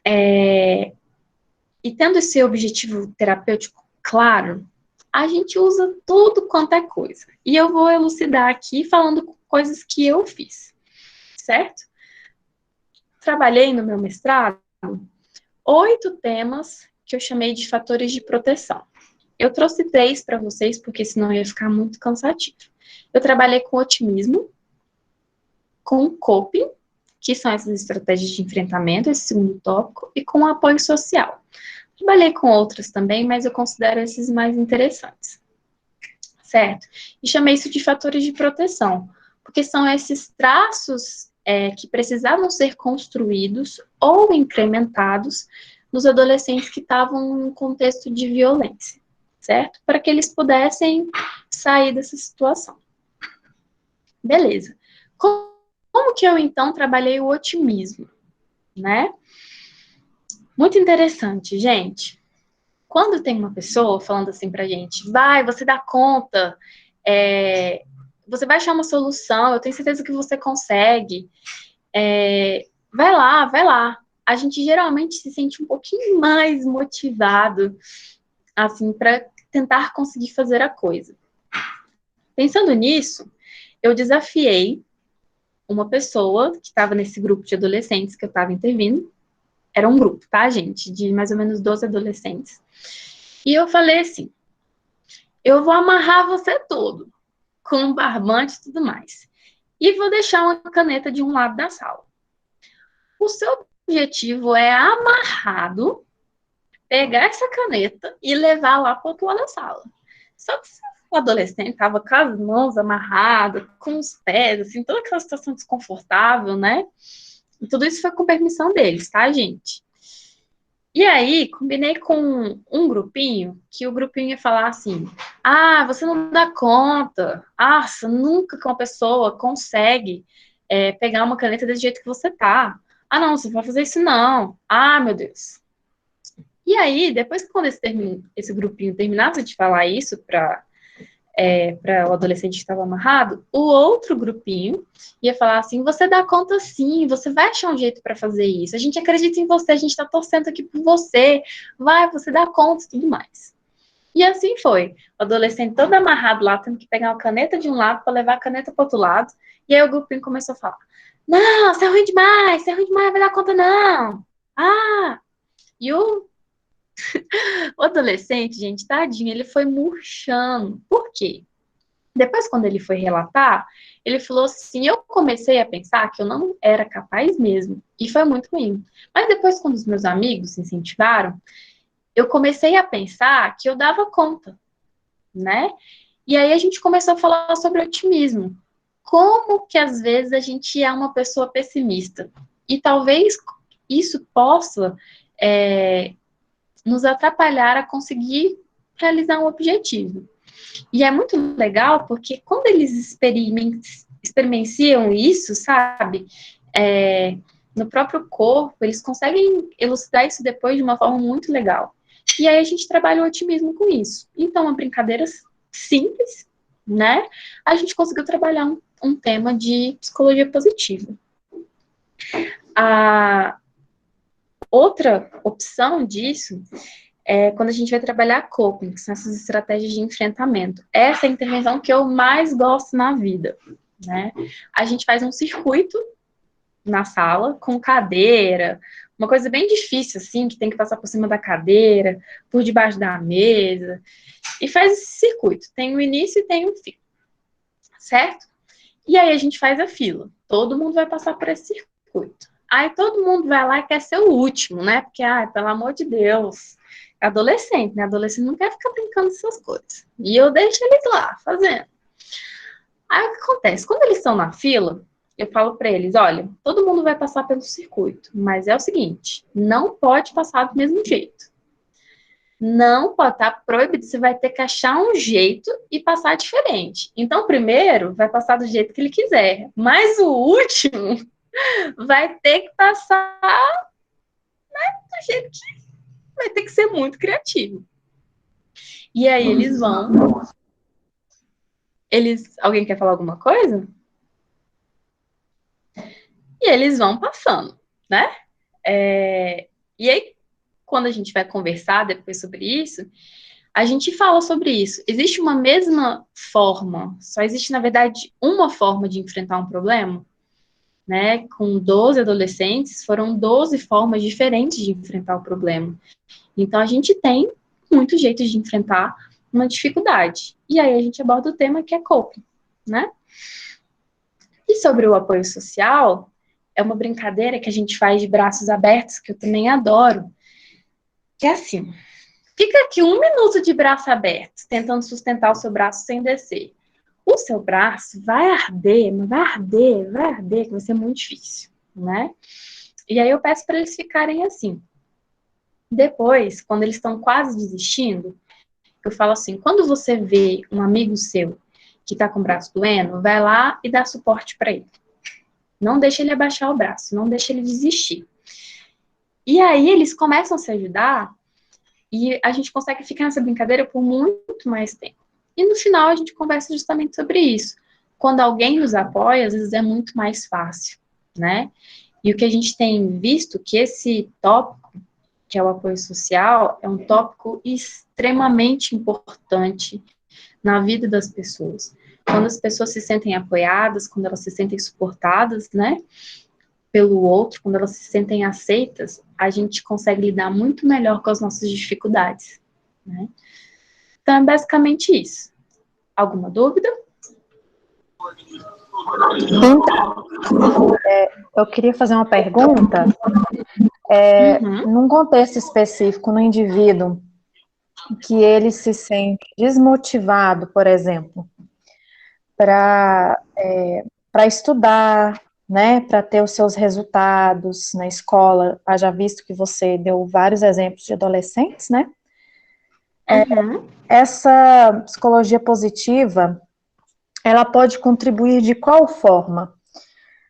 E tendo esse objetivo terapêutico claro, a gente usa tudo quanto é coisa. E eu vou elucidar aqui falando coisas que eu fiz, certo? Trabalhei no meu mestrado 8 temas que eu chamei de fatores de proteção. Eu trouxe 3 para vocês, porque senão ia ficar muito cansativo. Eu trabalhei com otimismo, com coping, que são essas estratégias de enfrentamento, esse segundo tópico, e com apoio social. Trabalhei com outras também, mas eu considero esses mais interessantes, certo? E chamei isso de fatores de proteção, porque são esses traços que precisavam ser construídos ou incrementados nos adolescentes que estavam em contexto de violência, certo? Para que eles pudessem sair dessa situação. Beleza. Como que eu, então, trabalhei o otimismo, né? Muito interessante, gente. Quando tem uma pessoa falando assim pra gente, vai, você dá conta, você vai achar uma solução, eu tenho certeza que você consegue, vai lá, vai lá. A gente geralmente se sente um pouquinho mais motivado, assim, para tentar conseguir fazer a coisa. Pensando nisso, eu desafiei uma pessoa que estava nesse grupo de adolescentes que eu estava intervindo. Era um grupo, tá, gente? De mais ou menos 12 adolescentes. E eu falei assim, eu vou amarrar você todo, com um barbante e tudo mais. E vou deixar uma caneta de um lado da sala. O seu objetivo é amarrado, pegar essa caneta e levar lá para o outro lado da sala. Só que o adolescente estava com as mãos amarradas, com os pés, assim, toda aquela situação desconfortável, né? E tudo isso foi com permissão deles, tá, gente? E aí, combinei com um grupinho, que o grupinho ia falar assim, ah, você não dá conta, nunca que uma pessoa consegue pegar uma caneta desse jeito que você tá. Ah, não, você não vai fazer isso não. Ah, meu Deus. E aí, depois que quando esse grupinho terminasse de falar isso para o adolescente que estava amarrado, o outro grupinho ia falar assim, você dá conta sim, você vai achar um jeito para fazer isso, a gente acredita em você, a gente está torcendo aqui por você, vai, você dá conta e tudo mais. E assim foi, o adolescente todo amarrado lá, tendo que pegar uma caneta de um lado para levar a caneta para outro lado, e aí o grupinho começou a falar, não, você é ruim demais, vai dar conta não. E o adolescente, gente, tadinho, ele foi murchando. Por quê? Depois, quando ele foi relatar, ele falou assim, eu comecei a pensar que eu não era capaz mesmo, e foi muito ruim. Mas depois, quando os meus amigos se incentivaram, eu comecei a pensar que eu dava conta, né? E aí a gente começou a falar sobre otimismo. Como que, às vezes, a gente é uma pessoa pessimista? E talvez isso possa nos atrapalhar a conseguir realizar um objetivo. E é muito legal porque quando eles experienciam isso, sabe, no próprio corpo, eles conseguem elucidar isso depois de uma forma muito legal. E aí a gente trabalha o otimismo com isso. Então, uma brincadeira simples, né? A gente conseguiu trabalhar um tema de psicologia positiva. A outra opção disso quando a gente vai trabalhar coping, que são essas estratégias de enfrentamento. Essa é a intervenção que eu mais gosto na vida, né? A gente faz um circuito na sala, com cadeira, uma coisa bem difícil, assim, que tem que passar por cima da cadeira, por debaixo da mesa, e faz esse circuito. Tem um início e tem um fim, certo? E aí a gente faz a fila. Todo mundo vai passar por esse circuito. Aí todo mundo vai lá e quer ser o último, né? Porque, pelo amor de Deus, adolescente, né? Adolescente não quer ficar brincando dessas coisas. E eu deixo eles lá, fazendo. Aí o que acontece? Quando eles estão na fila, eu falo para eles, olha, todo mundo vai passar pelo circuito, mas é o seguinte, não pode passar do mesmo jeito. Não pode estar proibido, você vai ter que achar um jeito e passar diferente. Então, o primeiro vai passar do jeito que ele quiser, mas o último vai ter que passar, né, do jeito que vai ter que ser muito criativo. E aí eles vão alguém quer falar alguma coisa? E eles vão passando, né? E aí, quando a gente vai conversar depois sobre isso, a gente fala sobre isso. Existe uma mesma forma, só existe, na verdade, uma forma de enfrentar um problema, né? Com 12 adolescentes, foram 12 formas diferentes de enfrentar o problema. Então, a gente tem muitos jeitos de enfrentar uma dificuldade. E aí, a gente aborda o tema que é coping, né? E sobre o apoio social, é uma brincadeira que a gente faz de braços abertos, que eu também adoro, que é assim, fica aqui 1 minuto de braço aberto, tentando sustentar o seu braço sem descer. O seu braço vai arder, mas vai arder, que vai ser muito difícil, né? E aí eu peço para eles ficarem assim. Depois, quando eles estão quase desistindo, eu falo assim, quando você vê um amigo seu que está com o braço doendo, vai lá e dá suporte para ele. Não deixa ele abaixar o braço, não deixa ele desistir. E aí eles começam a se ajudar e a gente consegue ficar nessa brincadeira por muito mais tempo. E no final a gente conversa justamente sobre isso. Quando alguém nos apoia, às vezes é muito mais fácil, né? E o que a gente tem visto que esse tópico, que é o apoio social, é um tópico extremamente importante na vida das pessoas. Quando as pessoas se sentem apoiadas, quando elas se sentem suportadas, né, pelo outro, quando elas se sentem aceitas, a gente consegue lidar muito melhor com as nossas dificuldades, né? Então, é basicamente isso. Alguma dúvida? Então, eu queria fazer uma pergunta, num contexto específico, no indivíduo, que ele se sente desmotivado, por exemplo, para estudar, né, para ter os seus resultados na escola, haja visto que você deu vários exemplos de adolescentes, né? Essa psicologia positiva, ela pode contribuir de qual forma?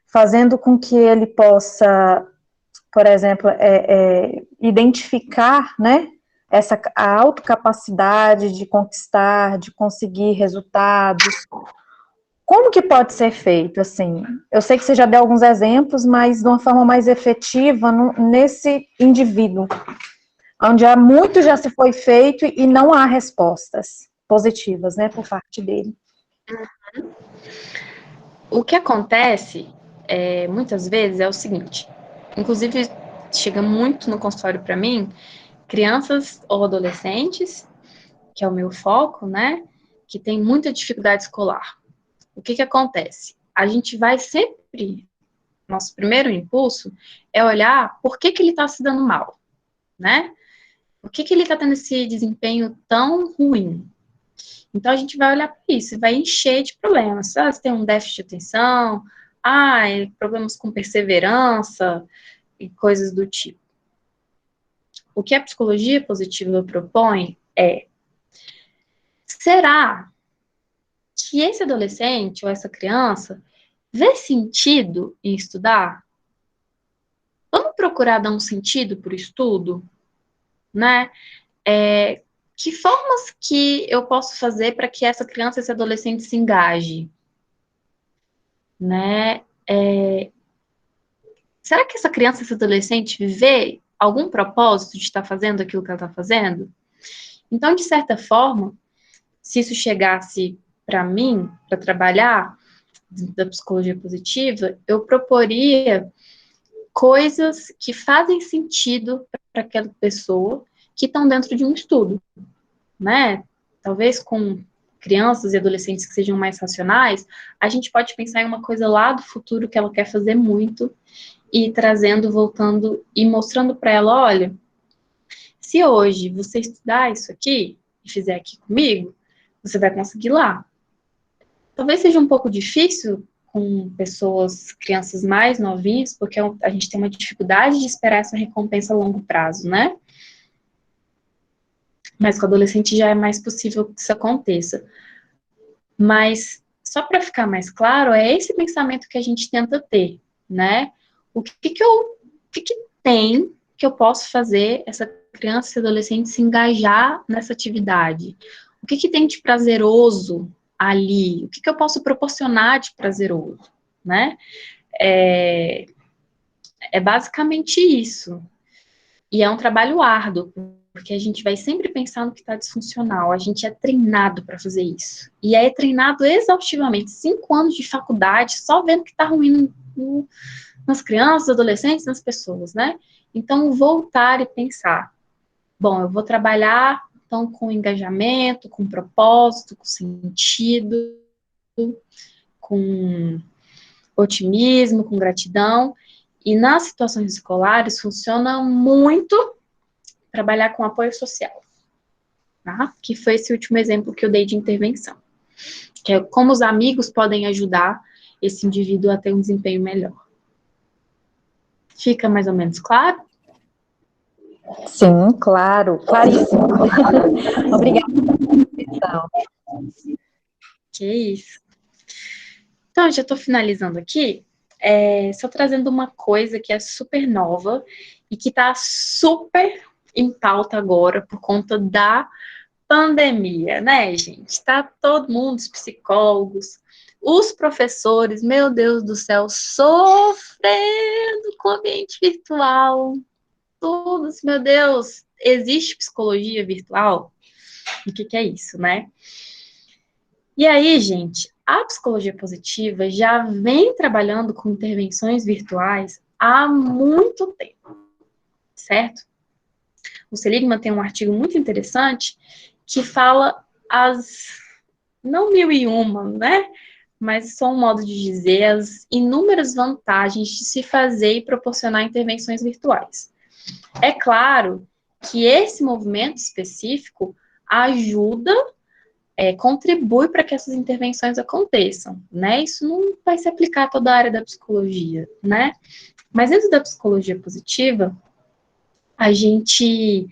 Fazendo com que ele possa, por exemplo, identificar, né, a autocapacidade de conquistar, de conseguir resultados. Como que pode ser feito, assim? Eu sei que você já deu alguns exemplos, mas de uma forma mais efetiva nesse indivíduo, onde muito já se foi feito e não há respostas positivas, né, por parte dele. O que acontece, muitas vezes, é o seguinte, inclusive chega muito no consultório para mim, crianças ou adolescentes, que é o meu foco, né, que tem muita dificuldade escolar. O que acontece? A gente vai sempre, nosso primeiro impulso é olhar por que ele está se dando mal, né? Por que ele está tendo esse desempenho tão ruim? Então, a gente vai olhar para isso e vai encher de problemas. Se tem um déficit de atenção, problemas com perseverança e coisas do tipo. O que a psicologia positiva propõe é, será que esse adolescente ou essa criança vê sentido em estudar? Vamos procurar dar um sentido para o estudo, né? Que formas que eu posso fazer para que essa criança, esse adolescente se engaje, né? Será que essa criança, esse adolescente vê algum propósito de estar fazendo aquilo que ela está fazendo? Então, de certa forma, se isso chegasse para mim, para trabalhar da psicologia positiva, eu proporia coisas que fazem sentido para aquela pessoa que estão dentro de um estudo, né? Talvez com crianças e adolescentes que sejam mais racionais, a gente pode pensar em uma coisa lá do futuro que ela quer fazer muito e trazendo, voltando e mostrando para ela, olha, se hoje você estudar isso aqui e fizer aqui comigo, você vai conseguir lá. Talvez seja um pouco difícil com crianças mais novinhas, porque a gente tem uma dificuldade de esperar essa recompensa a longo prazo, né? Mas com o adolescente já é mais possível que isso aconteça. Mas, só para ficar mais claro, é esse pensamento que a gente tenta ter, né? O que tem que eu posso fazer essa criança e adolescente se engajar nessa atividade? O que tem de prazeroso ali? O que eu posso proporcionar de prazeroso, né? É basicamente isso. E é um trabalho árduo, porque a gente vai sempre pensar no que está disfuncional. A gente é treinado para fazer isso. E é treinado exaustivamente. 5 anos de faculdade, só vendo o que está ruim nas crianças, adolescentes, nas pessoas, né? Então, voltar e pensar. Bom, eu vou trabalhar, então, com engajamento, com propósito, com sentido, com otimismo, com gratidão. E nas situações escolares, funciona muito trabalhar com apoio social, tá? Que foi esse último exemplo que eu dei de intervenção. Que é como os amigos podem ajudar esse indivíduo a ter um desempenho melhor. Fica mais ou menos claro? Sim, claro, claríssimo. Obrigada pela atenção. Que isso. Então, já estou finalizando aqui, só trazendo uma coisa que é super nova e que está super em pauta agora por conta da pandemia, né, gente? Tá todo mundo, os psicólogos, os professores, meu Deus do céu, sofrendo com o ambiente virtual. Todos, meu Deus, existe psicologia virtual? O que é isso, né? E aí, gente, a psicologia positiva já vem trabalhando com intervenções virtuais há muito tempo, certo? O Seligman tem um artigo muito interessante que fala não 1001, né? Mas só um modo de dizer, as inúmeras vantagens de se fazer e proporcionar intervenções virtuais. É claro que esse movimento específico ajuda, contribui para que essas intervenções aconteçam, né? Isso não vai se aplicar a toda a área da psicologia, né? Mas dentro da psicologia positiva, a gente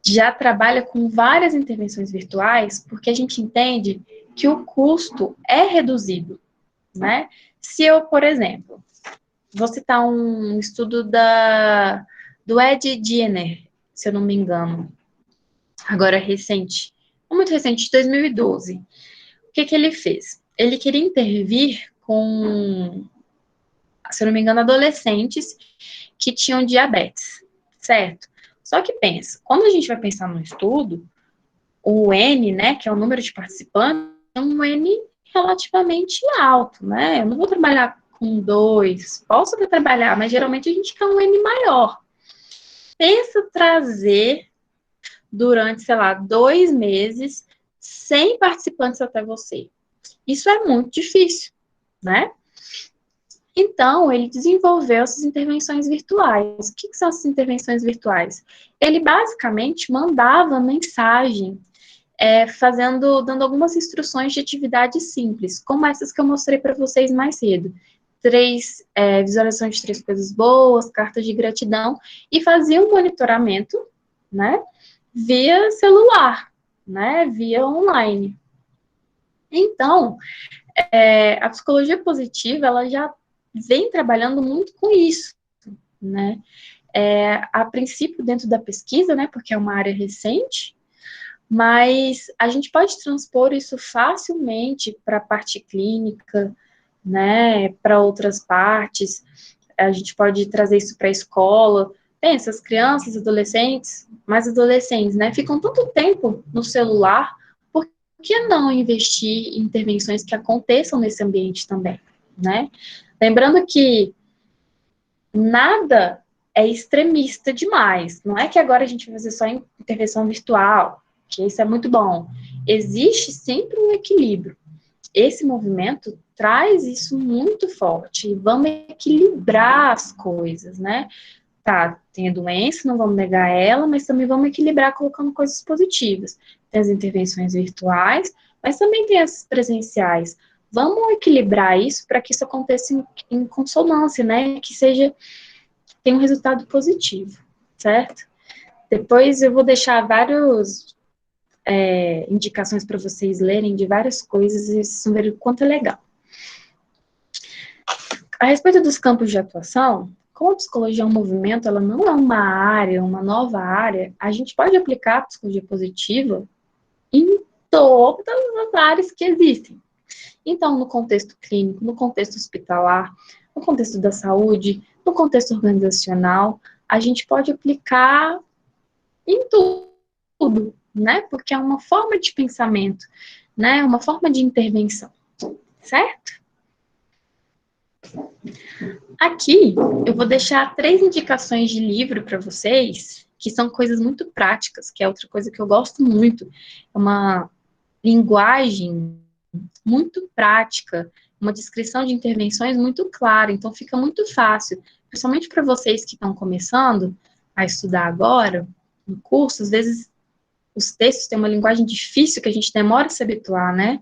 já trabalha com várias intervenções virtuais, porque a gente entende que o custo é reduzido, né? Se eu, por exemplo, vou citar um estudo do Ed Diener, se eu não me engano, agora recente, muito recente, de 2012. O que ele fez? Ele queria intervir com, se eu não me engano, adolescentes que tinham diabetes, certo? Só que pensa, quando a gente vai pensar no estudo, o N, né, que é o número de participantes, é um N relativamente alto, né? Eu não vou trabalhar com 2, posso até trabalhar, mas geralmente a gente quer um N maior. Pensa trazer durante, sei lá, 2 meses, 100 participantes até você. Isso é muito difícil, né? Então, ele desenvolveu essas intervenções virtuais. O que são essas intervenções virtuais? Ele basicamente mandava mensagem, dando algumas instruções de atividades simples, como essas que eu mostrei para vocês mais cedo. 3 visualizações de 3 coisas boas, cartas de gratidão, e fazia um monitoramento, né, via celular, né, via online. Então, a psicologia positiva, ela já vem trabalhando muito com isso, né, a princípio dentro da pesquisa, né, porque é uma área recente, mas a gente pode transpor isso facilmente para a parte clínica, né, para outras partes, a gente pode trazer isso para a escola. Pensa, as crianças, adolescentes, mais adolescentes, né, ficam tanto tempo no celular, por que não investir em intervenções que aconteçam nesse ambiente também, né? Lembrando que nada é extremista demais, não é que agora a gente vai fazer só intervenção virtual, que isso é muito bom. Existe sempre um equilíbrio. Esse movimento traz isso muito forte. Vamos equilibrar as coisas, né? Tá, tem a doença, não vamos negar ela, mas também vamos equilibrar colocando coisas positivas. Tem as intervenções virtuais, mas também tem as presenciais. Vamos equilibrar isso para que isso aconteça em consonância, né? Que tenha um resultado positivo, certo? Depois eu vou deixar vários indicações para vocês lerem de várias coisas e vocês vão ver o quanto é legal. A respeito dos campos de atuação, como a psicologia é um movimento, ela não é uma área, uma nova área, a gente pode aplicar a psicologia positiva em todas as áreas que existem. Então, no contexto clínico, no contexto hospitalar, no contexto da saúde, no contexto organizacional, a gente pode aplicar em tudo, né? Porque é uma forma de pensamento, né? Uma forma de intervenção, certo? Aqui, eu vou deixar 3 indicações de livro para vocês, que são coisas muito práticas, que é outra coisa que eu gosto muito. É uma linguagem muito prática, uma descrição de intervenções muito clara, então fica muito fácil, principalmente para vocês que estão começando a estudar agora, no curso, às vezes os textos têm uma linguagem difícil que a gente demora a se habituar, né?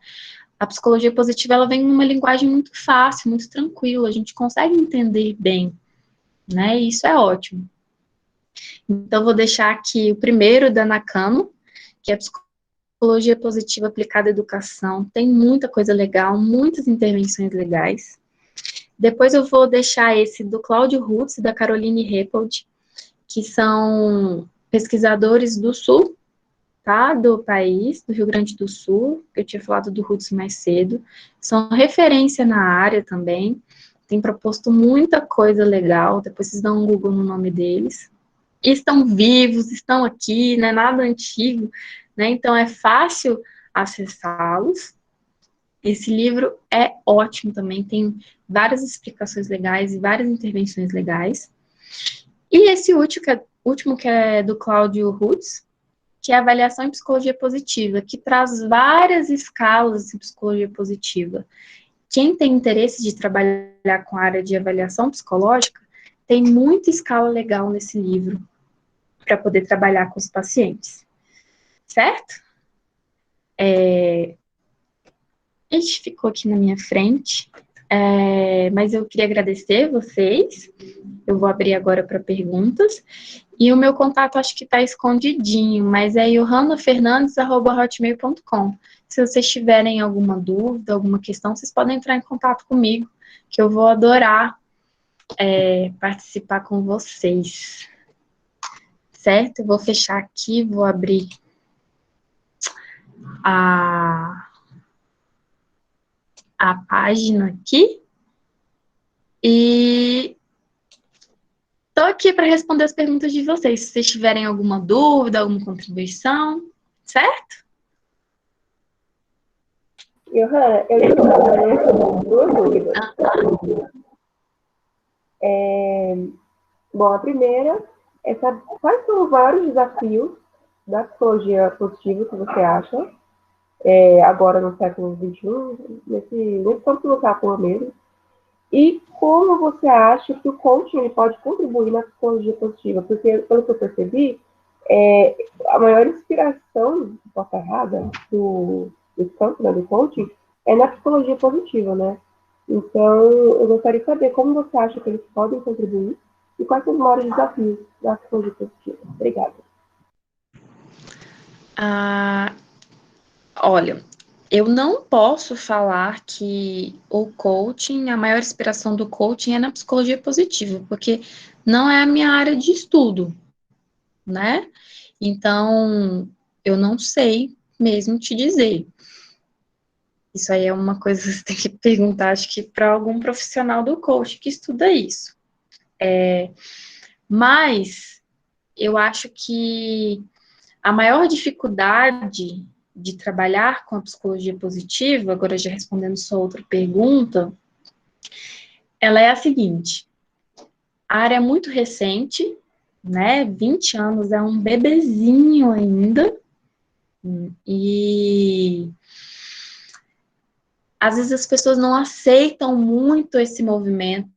A psicologia positiva, ela vem numa linguagem muito fácil, muito tranquila, a gente consegue entender bem, né? E isso é ótimo. Então, vou deixar aqui o primeiro da Nakano, que é a Psicologia Positiva Aplicada à Educação. Tem muita coisa legal, muitas intervenções legais. Depois eu vou deixar esse do Cláudio Rutz e da Caroline Reppold, que são pesquisadores do Sul, tá? Do país, do Rio Grande do Sul. Eu tinha falado do Rutz mais cedo. São referência na área também. Tem proposto muita coisa legal. Depois vocês dão um Google no nome deles. E estão vivos, estão aqui, não é nada antigo, né? Então é fácil acessá-los. Esse livro é ótimo também, tem várias explicações legais e várias intervenções legais. E esse último que é do Cláudio Rutz, que é a Avaliação em Psicologia Positiva, que traz várias escalas de psicologia positiva. Quem tem interesse de trabalhar com a área de avaliação psicológica, tem muita escala legal nesse livro, para poder trabalhar com os pacientes, certo? Este ficou aqui na minha frente, mas eu queria agradecer vocês. Eu vou abrir agora para perguntas. E o meu contato acho que está escondidinho, mas é johannafernandes@hotmail.com. Se vocês tiverem alguma dúvida, alguma questão, vocês podem entrar em contato comigo, que eu vou adorar participar com vocês. Certo? Eu vou fechar aqui, vou abrir a página aqui. E estou aqui para responder as perguntas de vocês. Se vocês tiverem alguma dúvida, alguma contribuição, certo? Johanna, eu tenho duas dúvidas. Bom, a primeira é saber quais são os vários desafios da psicologia positiva que você acha, agora no século XXI, nesse campo que você atua mesmo, e como você acha que o coaching pode contribuir na psicologia positiva? Porque, pelo que eu percebi, a maior inspiração, posso estar errada, do campo, né, do coaching, é na psicologia positiva, né? Então, eu gostaria de saber como você acha que eles podem contribuir e quais são os maiores desafios da psicologia positiva. Obrigada. Olha, eu não posso falar que o coaching, a maior inspiração do coaching é na psicologia positiva, porque não é a minha área de estudo, né? Então, eu não sei mesmo te dizer. Isso aí é uma coisa que você tem que perguntar, acho que para algum profissional do coaching que estuda isso. Mas eu acho que a maior dificuldade de trabalhar com a psicologia positiva, agora já respondendo sua outra pergunta, ela é a seguinte: a área é muito recente, né? 20 anos é um bebezinho ainda, e às vezes as pessoas não aceitam muito esse movimento.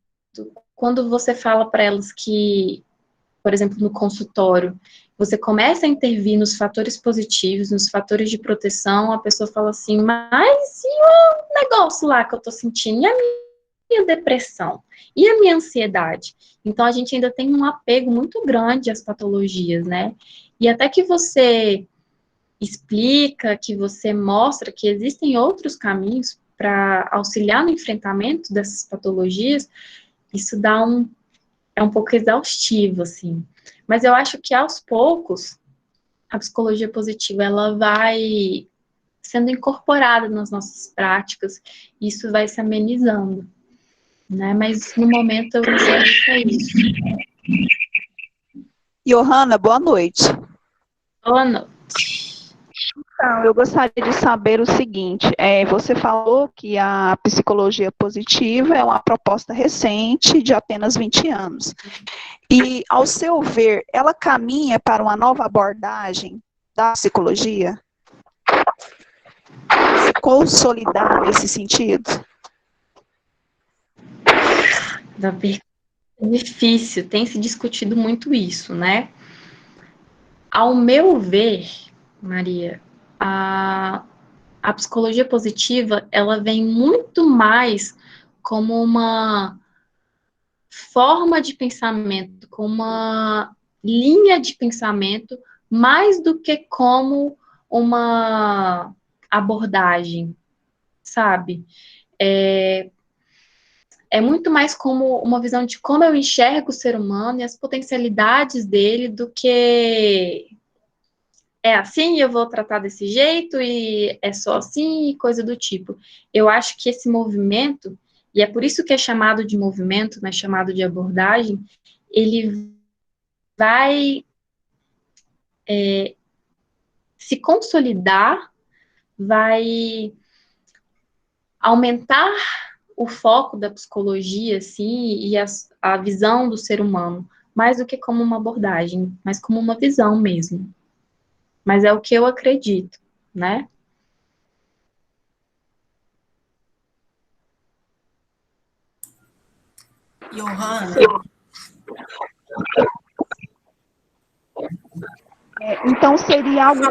Quando você fala para elas que, por exemplo, no consultório, você começa a intervir nos fatores positivos, nos fatores de proteção, a pessoa fala assim, mas e o negócio lá que eu tô sentindo? E a minha depressão? E a minha ansiedade? Então, a gente ainda tem um apego muito grande às patologias, né? E até que você explica, que você mostra que existem outros caminhos para auxiliar no enfrentamento dessas patologias, isso é um pouco exaustivo, assim. Mas eu acho que, aos poucos, a psicologia positiva, ela vai sendo incorporada nas nossas práticas, e isso vai se amenizando, né? Mas no momento eu enxergo que é isso. Johanna, boa noite. Boa noite. Então, eu gostaria de saber o seguinte, você falou que a psicologia positiva é uma proposta recente de apenas 20 anos. E, ao seu ver, ela caminha para uma nova abordagem da psicologia? Se consolidar nesse sentido? É difícil, tem se discutido muito isso, né? Ao meu ver, Maria, a psicologia positiva, ela vem muito mais como uma forma de pensamento, como uma linha de pensamento, mais do que como uma abordagem, sabe? É muito mais como uma visão de como eu enxergo o ser humano e as potencialidades dele do que é assim, eu vou tratar desse jeito e é só assim e coisa do tipo. Eu acho que esse movimento, e é por isso que é chamado de movimento, não é chamado de abordagem, ele vai se consolidar, vai aumentar o foco da psicologia, assim, e a visão do ser humano, mais do que como uma abordagem, mas como uma visão mesmo. Mas é o que eu acredito, né? Johanna, Então, seria algo...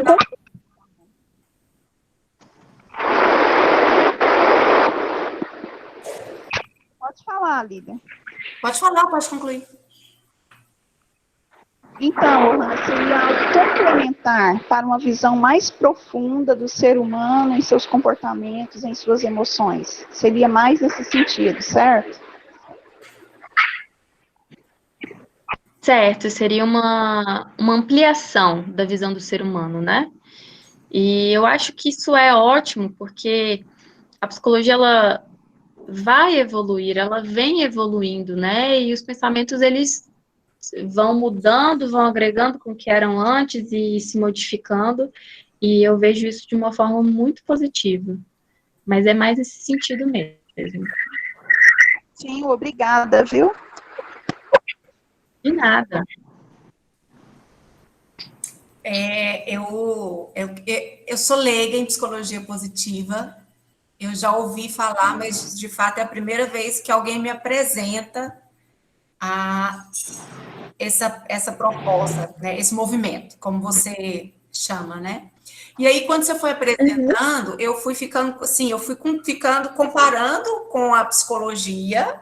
Pode falar, Lídia. pode falar, pode concluir. Então, Johanna, seria algo complementar para uma visão mais profunda do ser humano em seus comportamentos, em suas emoções. Seria mais nesse sentido, certo? Certo, seria uma ampliação da visão do ser humano, né? E eu acho que isso é ótimo, porque a psicologia, ela vai evoluir, ela vem evoluindo, né? E os pensamentos, eles vão mudando, vão agregando com o que eram antes e se modificando, e eu vejo isso de uma forma muito positiva. Mas é mais nesse sentido mesmo. Sim, obrigada, viu? De nada. Eu sou leiga em psicologia positiva, eu já ouvi falar, mas de fato é a primeira vez que alguém me apresenta essa proposta, né, esse movimento, como você chama, né? E aí, quando você foi apresentando, eu fui ficando, assim, ficando comparando com a psicologia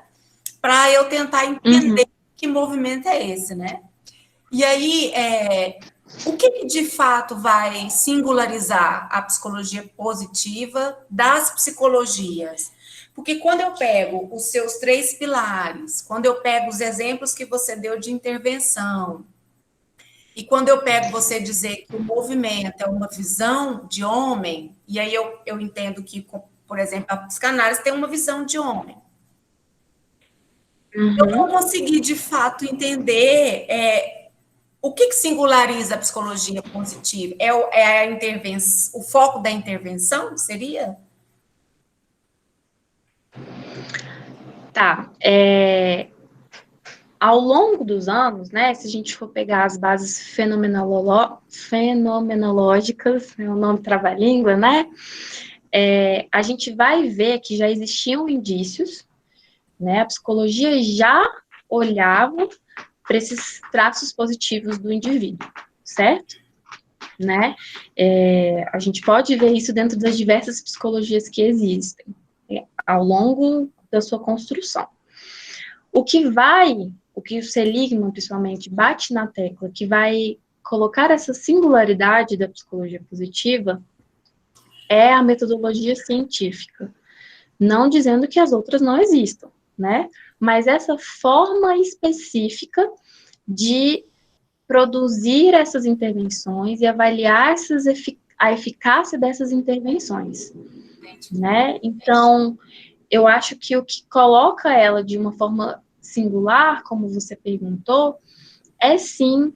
para eu tentar entender que movimento é esse, né? E aí, o que de fato vai singularizar a psicologia positiva das psicologias? Porque quando eu pego os seus 3 pilares, quando eu pego os exemplos que você deu de intervenção, e quando eu pego você dizer que o movimento é uma visão de homem, e aí eu entendo que, por exemplo, a psicanálise tem uma visão de homem. Eu não consegui, de fato, entender o que singulariza a psicologia positiva. É a intervenção, o foco da intervenção, seria? Tá. Ao longo dos anos, né, se a gente for pegar as bases fenomenológicas, é o nome trava-língua, né, a gente vai ver que já existiam indícios, né, a psicologia já olhava para esses traços positivos do indivíduo, certo? Né? A gente pode ver isso dentro das diversas psicologias que existem, ao longo da sua construção. O que o Seligman, principalmente, bate na tecla, que vai colocar essa singularidade da psicologia positiva, é a metodologia científica. Não dizendo que as outras não existam, né? Mas essa forma específica de produzir essas intervenções e avaliar a eficácia dessas intervenções, né? Então, eu acho que o que coloca ela de uma forma singular, como você perguntou, é sim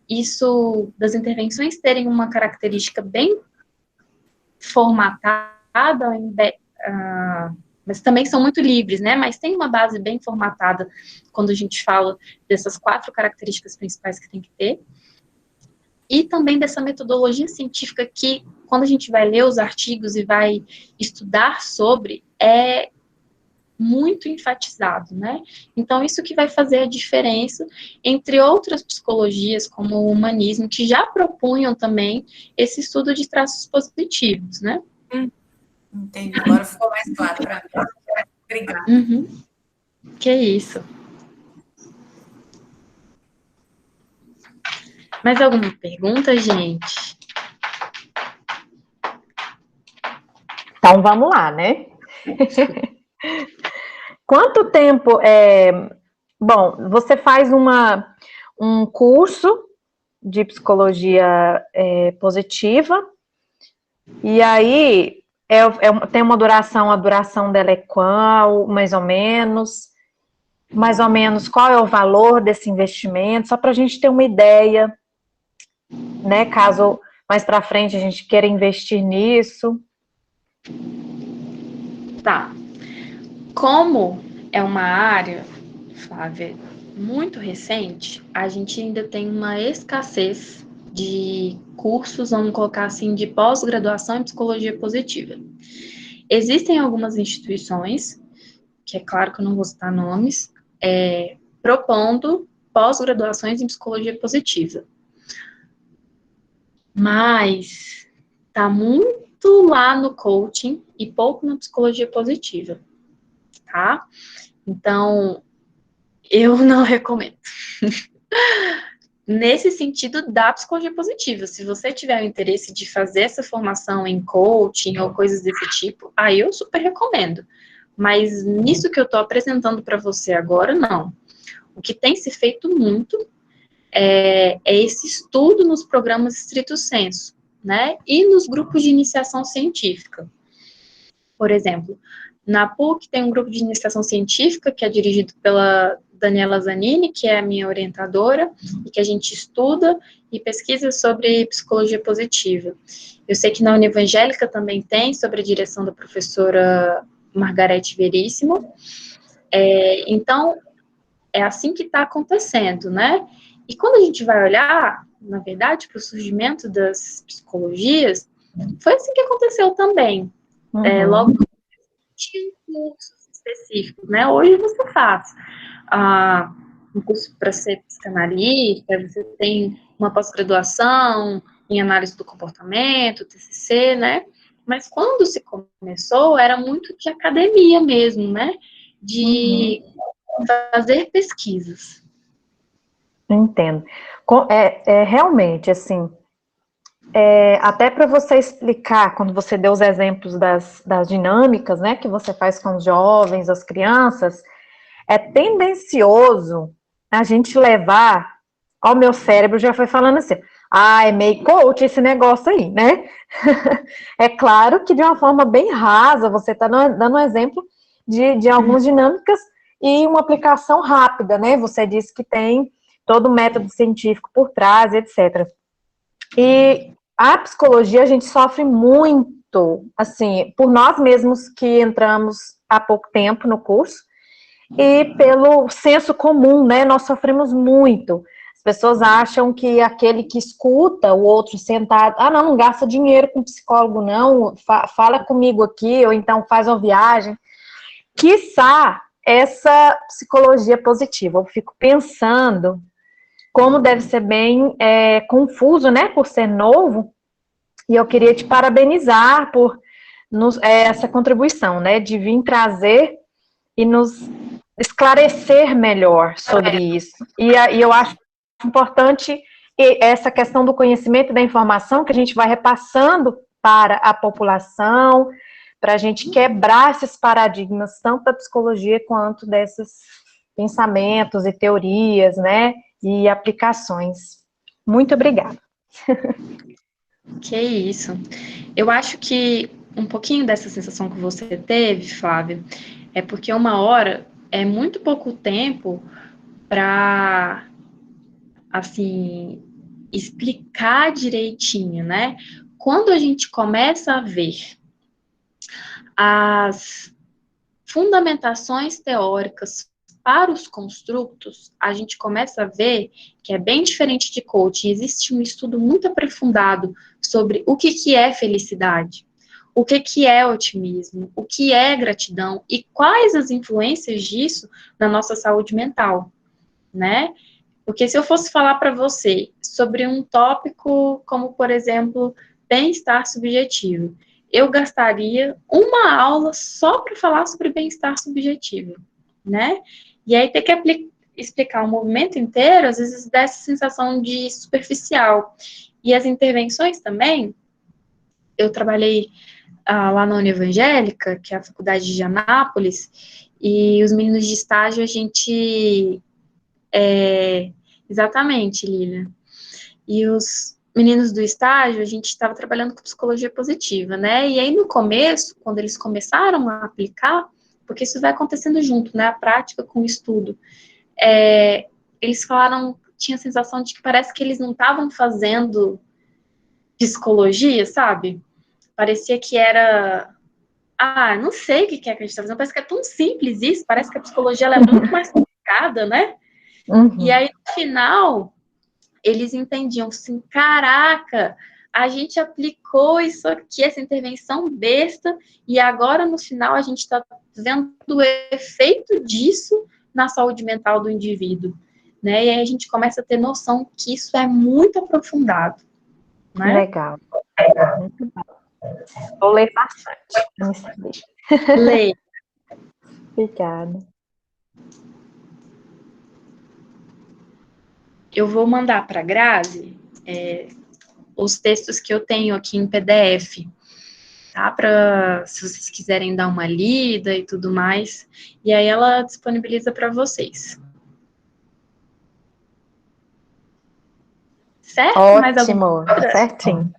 isso das intervenções terem uma característica bem formatada, mas também são muito livres, né? Mas tem uma base bem formatada quando a gente fala dessas 4 características principais que tem que ter. E também dessa metodologia científica que, quando a gente vai ler os artigos e vai estudar sobre, é muito enfatizado, né? Então, isso que vai fazer a diferença entre outras psicologias, como o humanismo, que já propunham também esse estudo de traços positivos, né? Entendi, agora ficou mais claro para mim. Obrigada. Que isso. Mais alguma pergunta, gente? Então, vamos lá, né? Quanto tempo Bom, você faz um curso de psicologia positiva, e aí tem uma duração, a duração dela é qual, mais ou menos? Mais ou menos qual é o valor desse investimento, só para a gente ter uma ideia, né? Caso mais para frente a gente queira investir nisso. Tá. Como é uma área, Flávia, muito recente, a gente ainda tem uma escassez de cursos, vamos colocar assim, de pós-graduação em psicologia positiva. Existem algumas instituições, que é claro que eu não vou citar nomes, propondo pós-graduações em psicologia positiva. Mas tá muito lá no coaching e pouco na psicologia positiva, tá? Então, eu não recomendo. Nesse sentido da psicologia positiva, se você tiver o interesse de fazer essa formação em coaching ou coisas desse tipo, aí eu super recomendo. Mas nisso que eu estou apresentando para você agora, não. O que tem se feito muito é esse estudo nos programas estrito sensu, né? E nos grupos de iniciação científica. Por exemplo, na PUC tem um grupo de iniciação científica que é dirigido pela Daniela Zanini, que é a minha orientadora, e que a gente estuda e pesquisa sobre psicologia positiva. Eu sei que na Univangélica também tem, sobre a direção da professora Margarete Veríssimo. Então, é assim que está acontecendo, né? E quando a gente vai olhar, na verdade, para o surgimento das psicologias, foi assim que aconteceu também. Logo tinha cursos específicos, né? Hoje você faz um curso para ser psicanalista, você tem uma pós-graduação em análise do comportamento, TCC, né? Mas quando se começou, era muito de academia mesmo, né? De fazer pesquisas. Entendo. Realmente, assim, até para você explicar, quando você deu os exemplos das dinâmicas, né, que você faz com os jovens, as crianças, é tendencioso a gente levar, ó, o meu cérebro já foi falando assim, é meio coach esse negócio aí, né? É claro que de uma forma bem rasa, você está dando um exemplo de algumas dinâmicas e uma aplicação rápida, né? Você disse que tem todo o método científico por trás, etc. E a psicologia, a gente sofre muito, assim, por nós mesmos que entramos há pouco tempo no curso, e pelo senso comum, né, nós sofremos muito. As pessoas acham que aquele que escuta o outro sentado, não gasta dinheiro com psicólogo não, fala comigo aqui, ou então faz uma viagem. Quiçá essa psicologia positiva, eu fico pensando como deve ser bem confuso, né, por ser novo, e eu queria te parabenizar por essa contribuição, né, de vir trazer e nos esclarecer melhor sobre isso. E eu acho importante essa questão do conhecimento e da informação que a gente vai repassando para a população, para a gente quebrar esses paradigmas, tanto da psicologia quanto desses pensamentos e teorias, né, e aplicações. Muito obrigada. Que isso. Eu acho que um pouquinho dessa sensação que você teve, Flávia, é porque 1 hora é muito pouco tempo para, assim, explicar direitinho, né? Quando a gente começa a ver as fundamentações teóricas para os construtos, a gente começa a ver que é bem diferente de coaching. Existe um estudo muito aprofundado sobre o que é felicidade, o que é otimismo, o que é gratidão e quais as influências disso na nossa saúde mental, né? Porque se eu fosse falar para você sobre um tópico como, por exemplo, bem-estar subjetivo, eu gastaria 1 aula só para falar sobre bem-estar subjetivo, né? E aí ter que explicar o movimento inteiro, às vezes dá essa sensação de superficial. E as intervenções também, eu trabalhei lá na União Evangélica, que é a faculdade de Anápolis, e os meninos de estágio, a gente... Exatamente, Lilian. E os meninos do estágio, a gente estava trabalhando com psicologia positiva, né? E aí, no começo, quando eles começaram a aplicar, porque isso vai acontecendo junto, né? A prática com o estudo. Eles falaram, tinha a sensação de que parece que eles não estavam fazendo psicologia, sabe? Parecia que era... não sei o que é que a gente está fazendo, parece que é tão simples isso, parece que a psicologia ela é muito mais complicada, né? E aí, no final, eles entendiam assim, caraca, a gente aplicou isso aqui, essa intervenção besta, e agora, no final, a gente está vendo o efeito disso na saúde mental do indivíduo, né? E aí a gente começa a ter noção que isso é muito aprofundado, né? Legal. Muito bom. Vou ler bastante para me saber. Lê. Obrigada. Eu vou mandar para a Grazi os textos que eu tenho aqui em PDF, tá? Para se vocês quiserem dar uma lida e tudo mais. E aí ela disponibiliza para vocês. Certo? Ótimo, certinho.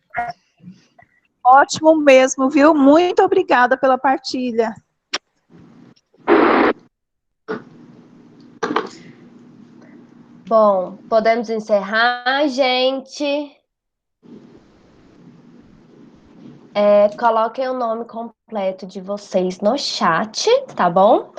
Ótimo mesmo, viu? Muito obrigada pela partilha. Bom, podemos encerrar, gente. Coloquem o nome completo de vocês no chat, tá bom?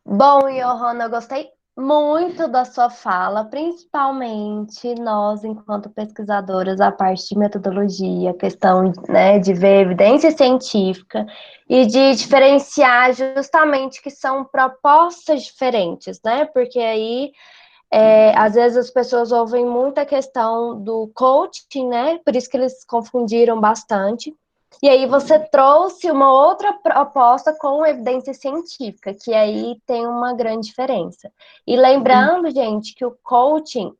Bom, Johanna, eu gostei muito da sua fala, principalmente nós, enquanto pesquisadoras, a parte de metodologia, questão, né, de ver evidência científica e de diferenciar justamente que são propostas diferentes, né? Porque aí, às vezes as pessoas ouvem muita questão do coaching, né? Por isso que eles confundiram bastante. E aí você trouxe uma outra proposta com evidência científica, que aí tem uma grande diferença. E lembrando, gente, que o coaching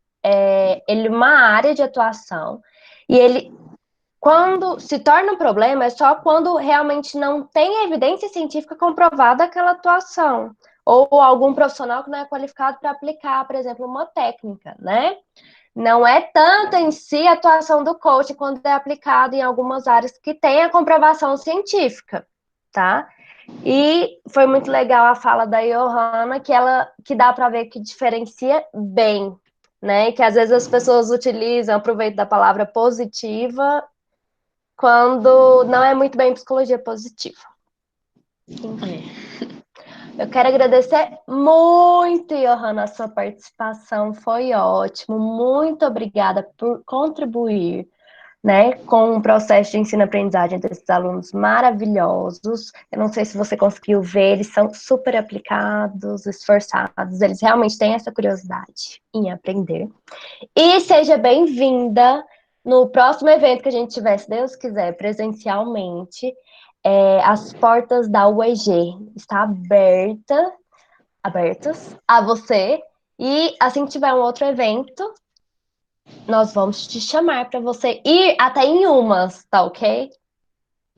ele é uma área de atuação, e ele, quando se torna um problema, é só quando realmente não tem evidência científica comprovada aquela atuação, ou algum profissional que não é qualificado para aplicar, por exemplo, uma técnica, né? Não é tanto em si a atuação do coach quando é aplicado em algumas áreas que tem a comprovação científica, tá? E foi muito legal a fala da Johanna, que dá para ver que diferencia bem, né? Que às vezes as pessoas utilizam, aproveitam da palavra positiva, quando não é muito bem psicologia positiva. Eu quero agradecer muito, Johanna, a sua participação, foi ótimo. Muito obrigada por contribuir, né, com o processo de ensino-aprendizagem desses alunos maravilhosos. Eu não sei se você conseguiu ver, eles são super aplicados, esforçados, eles realmente têm essa curiosidade em aprender. E seja bem-vinda no próximo evento que a gente tiver, se Deus quiser, presencialmente. As portas da UEG estão abertas a você, e assim que tiver um outro evento, nós vamos te chamar para você ir até em umas, tá ok?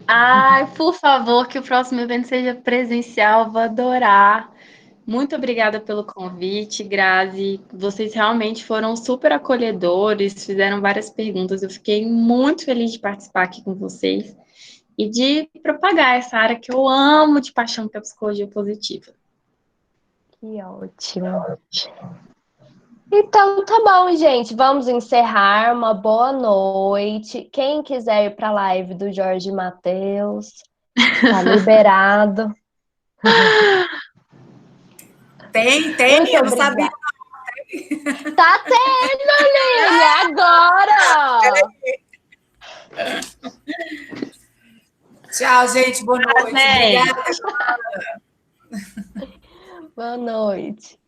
Ai, por favor, que o próximo evento seja presencial, vou adorar. Muito obrigada pelo convite, Grazi. Vocês realmente foram super acolhedores, fizeram várias perguntas. Eu fiquei muito feliz de participar aqui com vocês e de propagar essa área que eu amo de paixão, que é a psicologia positiva. Que ótimo. Então, tá bom, gente. Vamos encerrar. Uma boa noite. Quem quiser ir para a live do Jorge Mateus, tá liberado. Tem, Muito eu não sabia. Tá tendo, Lili, agora! Tchau, gente. Boa noite. Obrigada. Boa noite.